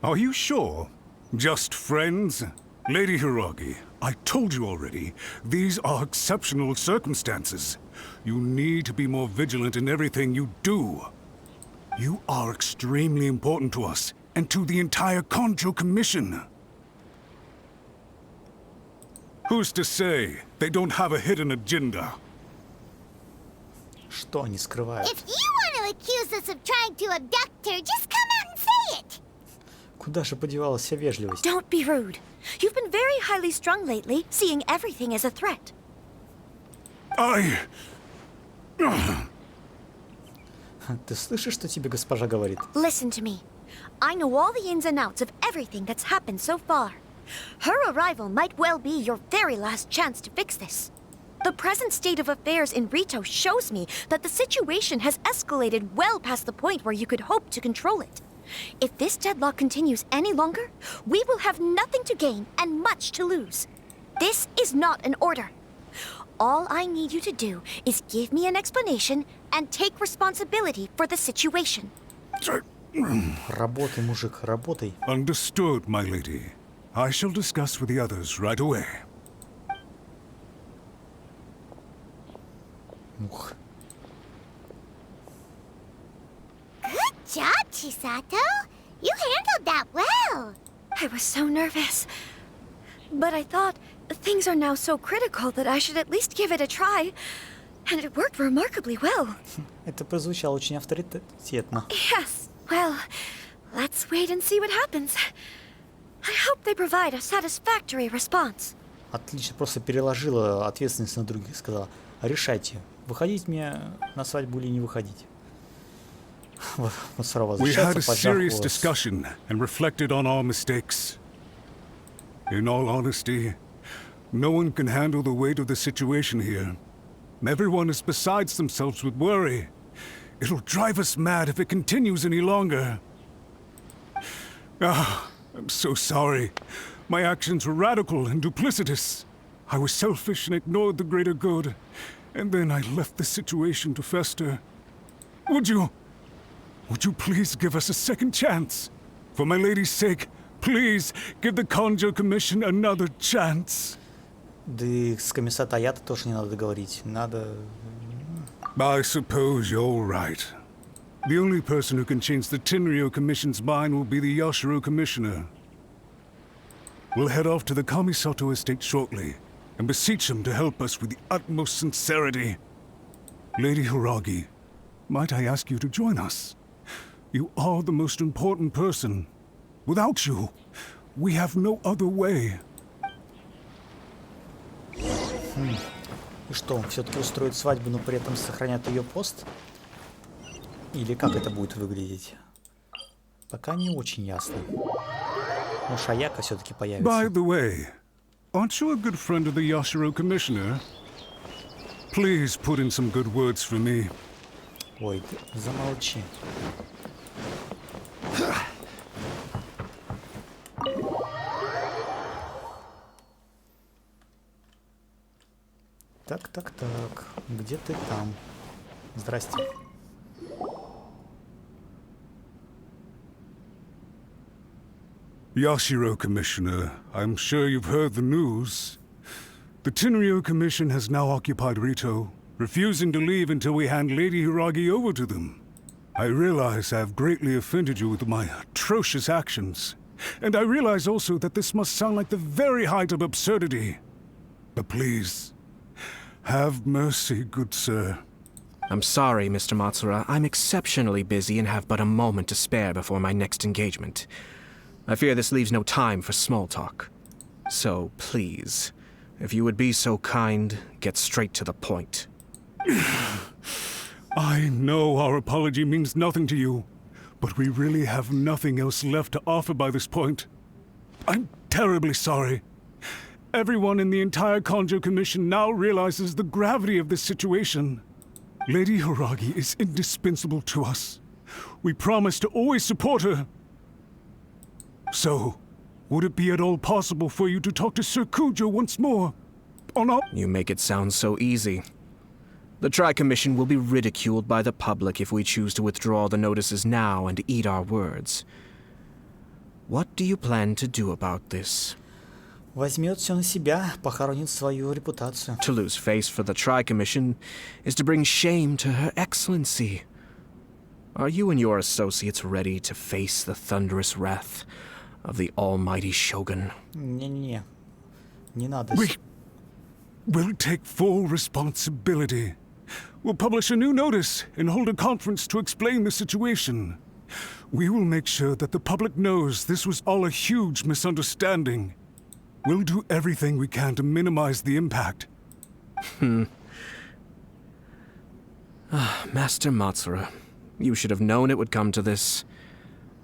Are you sure? Just friends? Lady Hiragi, I told you already, these are exceptional circumstances. You need to be more vigilant in everything you do. You are extremely important to us, and to the entire Kanjo Commission. Who's to say they don't have a hidden agenda? Что они скрывают? If you want to accuse us of trying to abduct her, just come out and say it! Куда же подевалась вся вежливость? Don't be rude. You've been very highly strung lately, seeing everything as a threat. Ты слышишь, что тебе госпожа говорит? Listen to me. I know all the ins and outs of everything that's happened so far. Her arrival might well be your very last chance to fix this. The present state of affairs in Rito shows me that the situation has escalated well past the point where you could hope to control it. If this deadlock continues any longer, we will have nothing to gain and much to lose. This is not an order. All I need you to do is give me an explanation and take responsibility for the situation. Работай, мужик, работай. Understood, my lady. I shall discuss with the others right away. Ух. Good Chisato. You handled that well. I was so nervous. But I thought things are now so critical that I should at least give it a try. And it worked remarkably well. Это прозвучало очень авторитетно. Yes, well, let's wait and see what happens. I hope they provide a satisfactory response. Отлично, просто переложила ответственность на других, сказала: решайте, выходить мне на свадьбу или не выходить. We had a serious discussion and reflected on our mistakes. In all honesty, no one can handle the weight of the situation here. Everyone is besides themselves with worry. It'll drive us mad if it continues any longer. I'm so sorry. My actions were radical and duplicitous. I was selfish and ignored the greater good. And then I left the situation to fester. Would you please give us a second chance? For my lady's sake, please give the Conjo Commission another chance. Да и с комиссата Аято тоже не надо говорить. Надо... I suppose you're right. The only person who can change the Tenryou Commission's mind will be the Yashiro Commissioner. We'll head off to the Kamisato estate shortly and beseech him to help us with the utmost sincerity. Lady Hiragi, might I ask you to join us? You are the most important person. Without you, we have no other way. И что, он все-таки устроит свадьбу, но при этом сохранят ее пост? Или как это будет выглядеть? Пока не очень ясно. Но Шаяка все-таки появится. By the way, aren't you a good friend of the Yashiro Commissioner? Please put in some good words for me. Ой, замолчи. Так. Где ты там? Здрасте. Yashiro Commissioner, I'm sure you've heard the news. The Tenryou Commission has now occupied Rito, refusing to leave until we hand Lady Hiragi over to them. I realize I have greatly offended you with my atrocious actions, and I realize also that this must sound like the very height of absurdity. But please, have mercy, good sir. I'm sorry, Mr. Matsura. I'm exceptionally busy and have but a moment to spare before my next engagement. I fear this leaves no time for small talk. So, please, if you would be so kind, get straight to the point. I know our apology means nothing to you, but we really have nothing else left to offer by this point. I'm terribly sorry. Everyone in the entire Conjo Commission now realizes the gravity of this situation. Lady Hiragi is indispensable to us. We promise to always support her. So, would it be at all possible for you to talk to Sir Kujo once more? On our... You make it sound so easy. The Tri-Commission will be ridiculed by the public if we choose to withdraw the notices now and eat our words. What do you plan to do about this? Возьмет все на себя, похоронит свою репутацию. To lose face for the Tri-Commission is to bring shame to Her Excellency. Are you and your associates ready to face the thunderous wrath of the almighty Shogun? Не надо. We'll take full responsibility. We'll publish a new notice and hold a conference to explain the situation. We will make sure that the public knows this was all a huge misunderstanding. We'll do everything we can to minimize the impact. Master Matsura, you should have known it would come to this.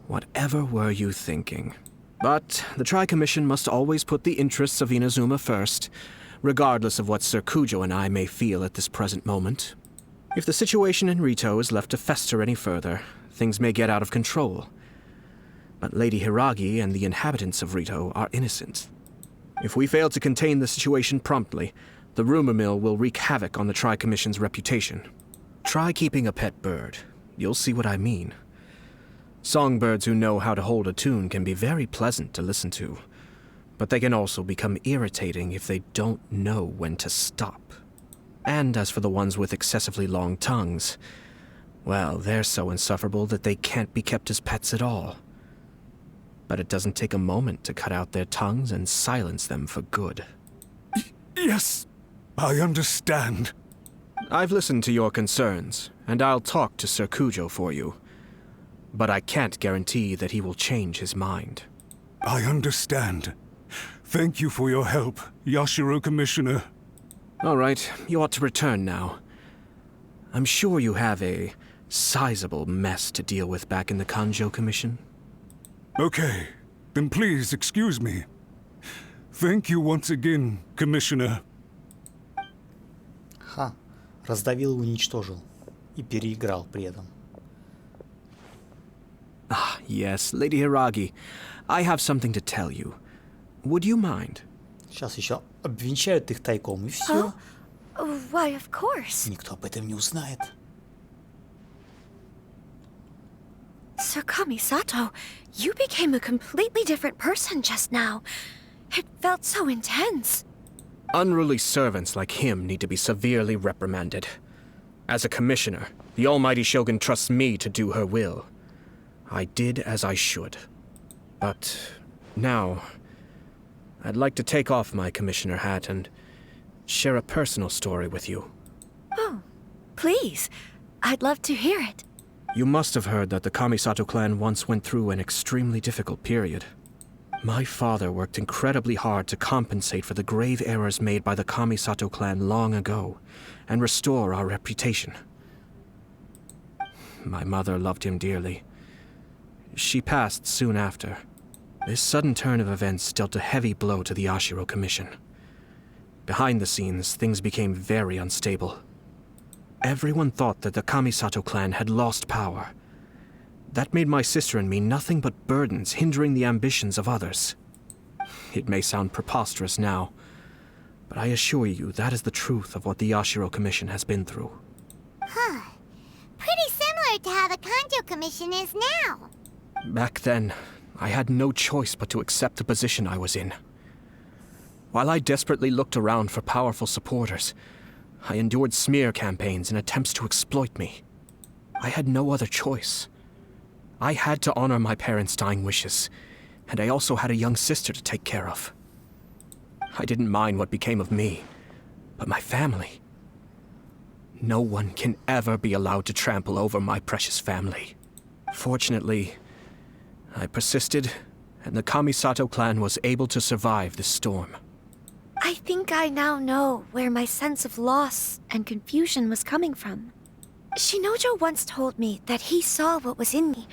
Whatever were you thinking? But the Tri-Commission must always put the interests of Inazuma first, regardless of what Sir Kujo and I may feel at this present moment. If the situation in Rito is left to fester any further, things may get out of control. But Lady Hiragi and the inhabitants of Rito are innocent. If we fail to contain the situation promptly, the rumor mill will wreak havoc on the Tri-Commission's reputation. Try keeping a pet bird. You'll see what I mean. Songbirds who know how to hold a tune can be very pleasant to listen to, but they can also become irritating if they don't know when to stop. And as for the ones with excessively long tongues, Well, they're so insufferable that they can't be kept as pets at all. But it doesn't take a moment to cut out their tongues and silence them for good. Yes, I understand. I've listened to your concerns, and I'll talk to Sir Kujo for you. But I can't guarantee that he will change his mind. I understand. Thank you for your help, Yashiro Commissioner. All right, you ought to return now. I'm sure you have a sizable mess to deal with back in the Kanjo Commission. Okay, then please excuse me. Thank you once again, Commissioner. Ха, раздавил и уничтожил. И переиграл при этом. Ah, yes, Lady Hiragi. I have something to tell you. Would you mind? Сейчас еще обвенчают их тайком, и все. Why, of course. Никто об этом не узнает. Sir Kamisato, you became a completely different person just now. It felt so intense. Unruly servants like him need to be severely reprimanded. As a commissioner, the almighty shogun trusts me to do her will. I did as I should. But now, I'd like to take off my commissioner hat and share a personal story with you. Oh, please. I'd love to hear it. You must have heard that the Kamisato clan once went through an extremely difficult period. My father worked incredibly hard to compensate for the grave errors made by the Kamisato clan long ago and restore our reputation. My mother loved him dearly. She passed soon after. This sudden turn of events dealt a heavy blow to the Yashiro Commission. Behind the scenes, things became very unstable. Everyone thought that the Kamisato clan had lost power. That made my sister and me nothing but burdens hindering the ambitions of others. It may sound preposterous now, but I assure you that is the truth of what the Yashiro Commission has been through. Huh. Pretty similar to how the Kanjo Commission is now. Back then, I had no choice but to accept the position I was in. While I desperately looked around for powerful supporters, I endured smear campaigns and attempts to exploit me. I had no other choice. I had to honor my parents' dying wishes, and I also had a young sister to take care of. I didn't mind what became of me, but my family. No one can ever be allowed to trample over my precious family. Fortunately, I persisted, and the Kamisato clan was able to survive this storm. I think I now know where my sense of loss and confusion was coming from. Shinojo once told me that he saw what was in me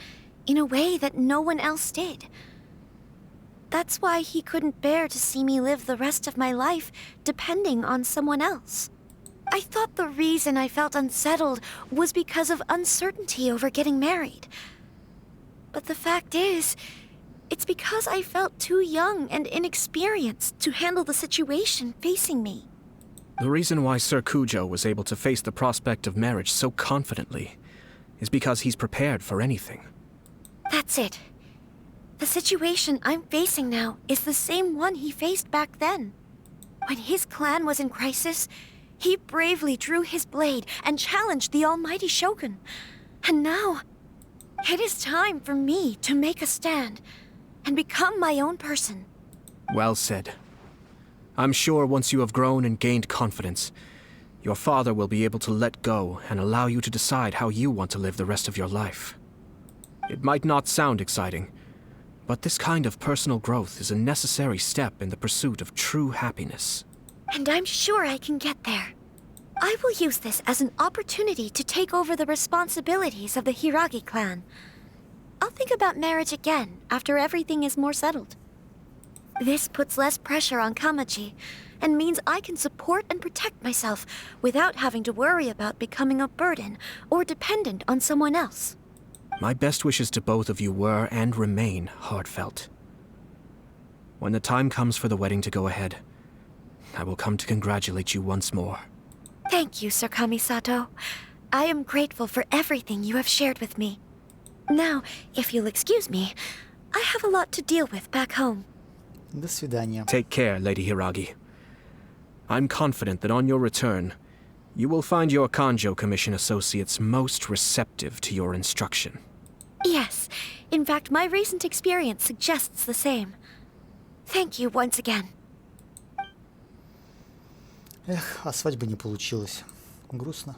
in a way that no one else did. That's why he couldn't bear to see me live the rest of my life depending on someone else. I thought the reason I felt unsettled was because of uncertainty over getting married. But the fact is, it's because I felt too young and inexperienced to handle the situation facing me. The reason why Sir Kujo was able to face the prospect of marriage so confidently is because he's prepared for anything. That's it. The situation I'm facing now is the same one he faced back then. When his clan was in crisis, he bravely drew his blade and challenged the almighty shogun. And now, it is time for me to make a stand and become my own person. Well said. I'm sure once you have grown and gained confidence, your father will be able to let go and allow you to decide how you want to live the rest of your life. It might not sound exciting, but this kind of personal growth is a necessary step in the pursuit of true happiness. And I'm sure I can get there. I will use this as an opportunity to take over the responsibilities of the Hiragi clan. I'll think about marriage again after everything is more settled. This puts less pressure on Kamaji, and means I can support and protect myself without having to worry about becoming a burden or dependent on someone else. My best wishes to both of you were and remain heartfelt. When the time comes for the wedding to go ahead, I will come to congratulate you once more. Thank you, Sir Kamisato. I am grateful for everything you have shared with me. Now, if you'll excuse me, I have a lot to deal with back home. До свидания. Take care, Lady Hiragi. I'm confident that on your return, You will find your Kanjo Commission associates most receptive to your instruction. Yes. In fact, my recent experience suggests the same. Thank you once again. Эх, а свадьба не получилась. Грустно.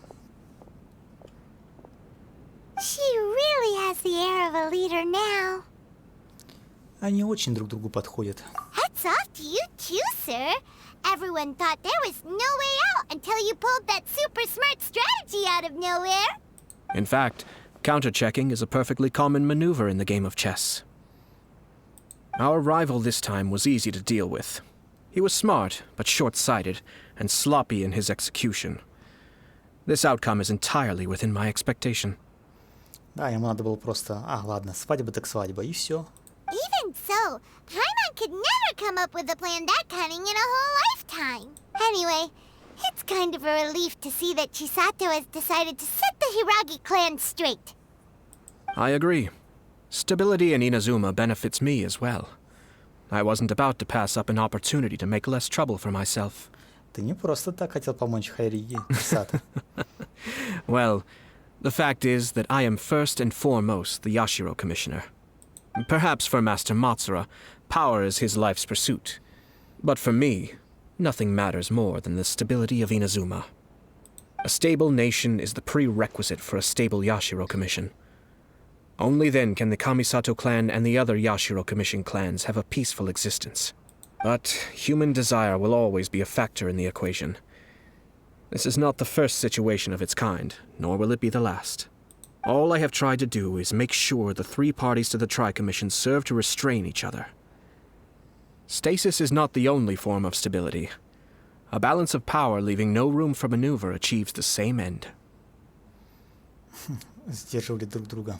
She really has the air of a leader now. Они очень друг другу подходят. Hats off to you too, sir. Everyone thought there was no way out until you pulled that super smart strategy out of nowhere. In fact, counter-checking is a perfectly common maneuver in the game of chess. Our rival this time was easy to deal with. He was smart, but short-sighted, and sloppy in his execution. This outcome is entirely within my expectation. Да, ему надо было просто... ладно, свадьба так свадьба, и все. Even so, Paimon could never come up with a plan that cunning in a whole lifetime. Anyway, it's kind of a relief to see that Chisato has decided to set the Hiragi clan straight. I agree. Stability in Inazuma benefits me as well. I wasn't about to pass up an opportunity to make less trouble for myself. Ты не просто так хотел помочь Хайриги Чисато. Well, the fact is that I am first and foremost the Yashiro Commissioner. Perhaps for Master Matsura, power is his life's pursuit. But for me, nothing matters more than the stability of Inazuma. A stable nation is the prerequisite for a stable Yashiro Commission. Only then can the Kamisato clan and the other Yashiro Commission clans have a peaceful existence. But human desire will always be a factor in the equation. This is not the first situation of its kind, nor will it be the last. All I have tried to do is make sure the three parties to the Tri-Commission serve to restrain each other. Stasis is not the only form of stability. A balance of power leaving no room for maneuver achieves the same end. Сдерживали друг друга.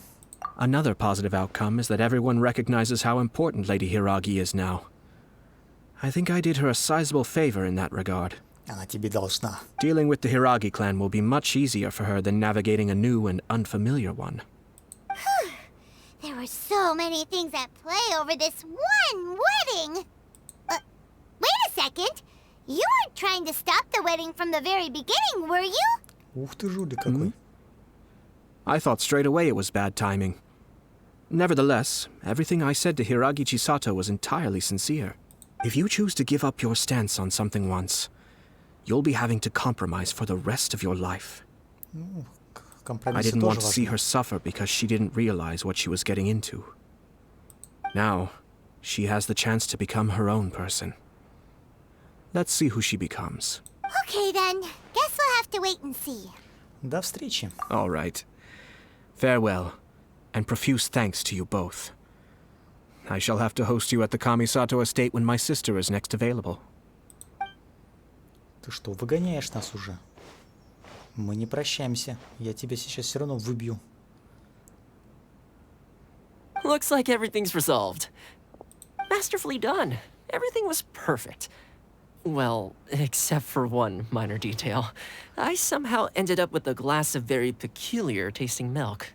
Another positive outcome is that everyone recognizes how important Lady Hiragi is now. I think I did her a sizable favor in that regard. Она тебе должна. Dealing with the Hiragi clan will be much easier for her than navigating a new and unfamiliar one. There were so many things at play over this one wedding. Wait a second. You weren't trying to stop the wedding from the very beginning, were you? Ух ты, жулик какой. I thought straight away it was bad timing. Nevertheless, everything I said to Hiragi Chisato was entirely sincere. If you choose to give up your stance on something once, you'll be having to compromise for the rest of your life. I didn't want to see her suffer because she didn't realize what she was getting into. Now, she has the chance to become her own person. Let's see who she becomes. Okay then, guess we'll have to wait and see. До встречи. All right. Farewell, and profuse thanks to you both. I shall have to host you at the Kamisato estate when my sister is next available. Ты что, выгоняешь нас уже? Мы не прощаемся. Я тебя сейчас все равно выбью. Looks like everything's resolved. Masterfully done. Everything was perfect. Well, except for one minor detail. I somehow ended up with a glass of very peculiar tasting milk.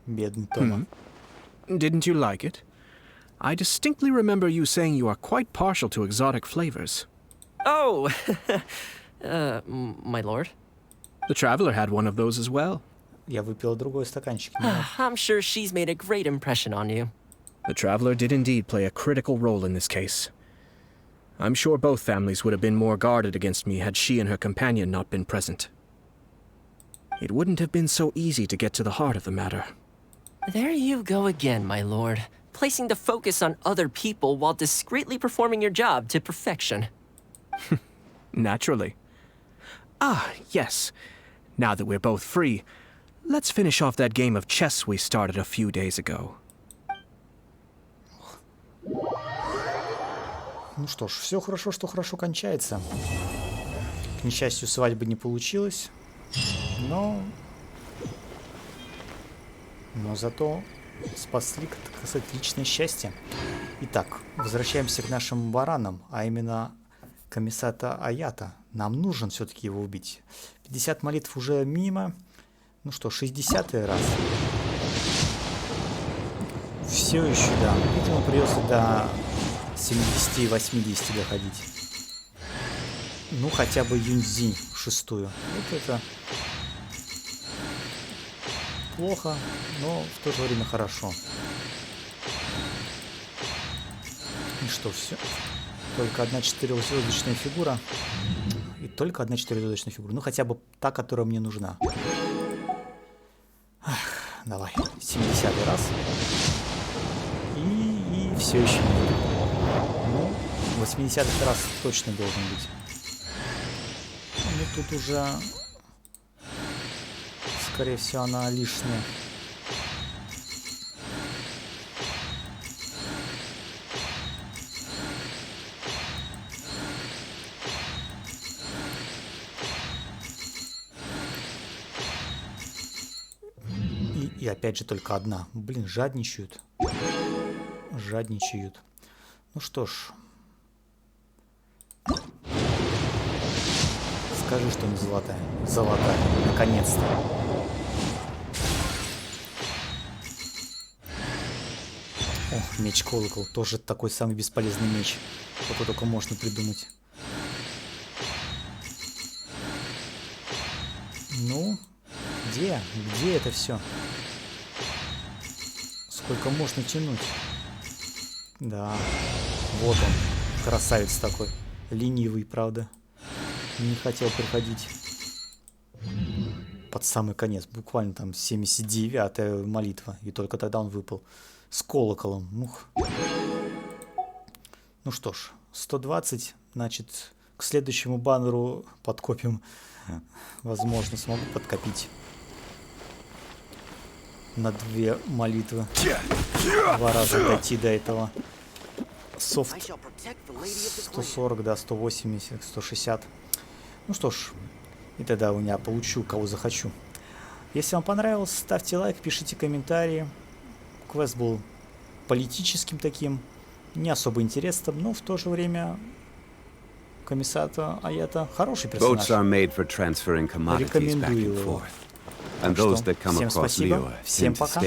Бедный Тома. Didn't you like it? I distinctly remember you saying you are quite partial to exotic flavors. Oh, my lord? The traveler had one of those as well. Я выпила другой стаканчик. I'm sure she's made a great impression on you. The traveler did indeed play a critical role in this case. I'm sure both families would have been more guarded against me had she and her companion not been present. It wouldn't have been so easy to get to the heart of the matter. There you go again, my lord. Placing the focus on other people while discreetly performing your job to perfection. Naturally. Ah, yes. Now that we're both free, let's finish off that game of chess we started a few days ago. Ну что ж, все хорошо, что хорошо кончается. К несчастью, свадьбы не получилось, но зато спасли, так сказать, личное счастье. Итак, возвращаемся к нашим баранам, а именно Камисата Аято. Нам нужен все-таки его убить. 50 молитв уже мимо. Ну что, 60-й раз. Все еще, да. Видимо, придется до 70 и 80 доходить. Ну, хотя бы Юньцзинь 6-ю. Вот это плохо, но в то же время хорошо. И что, все? Только одна 4-звездочная фигура. И только одна 4-звездочная фигура. Ну, хотя бы та, которая мне нужна. Ах, давай, 70-й раз. И все еще нет. Ну, 80-й раз точно должен быть. Ну, тут уже, скорее всего, она лишняя. И опять же только одна. Блин, жадничают. Жадничают. Ну что ж. Скажи, что не золотая. Золотая. Наконец-то. О, меч-колокол. Тоже такой самый бесполезный меч. Какой только можно придумать. Ну, где? Где это все? Сколько можно тянуть? Да. Вот он. Красавец такой. Ленивый, правда. Не хотел приходить. Под самый конец. Буквально там 79-я молитва. И только тогда он выпал. С колоколом. Мух. Ну что ж. 120. Значит, к следующему баннеру подкопим. Возможно, смогу подкопить. На 2 молитвы. 2 раза дойти до этого. Софт 140, да, 180, 160. Ну что ж, и тогда у меня получу, кого захочу. Если вам понравилось, ставьте лайк, пишите комментарии. Квест был политическим таким, не особо интересным, но в то же время комиссата Аято хороший персонаж. Рекомендую его. Так что, всем спасибо, всем пока.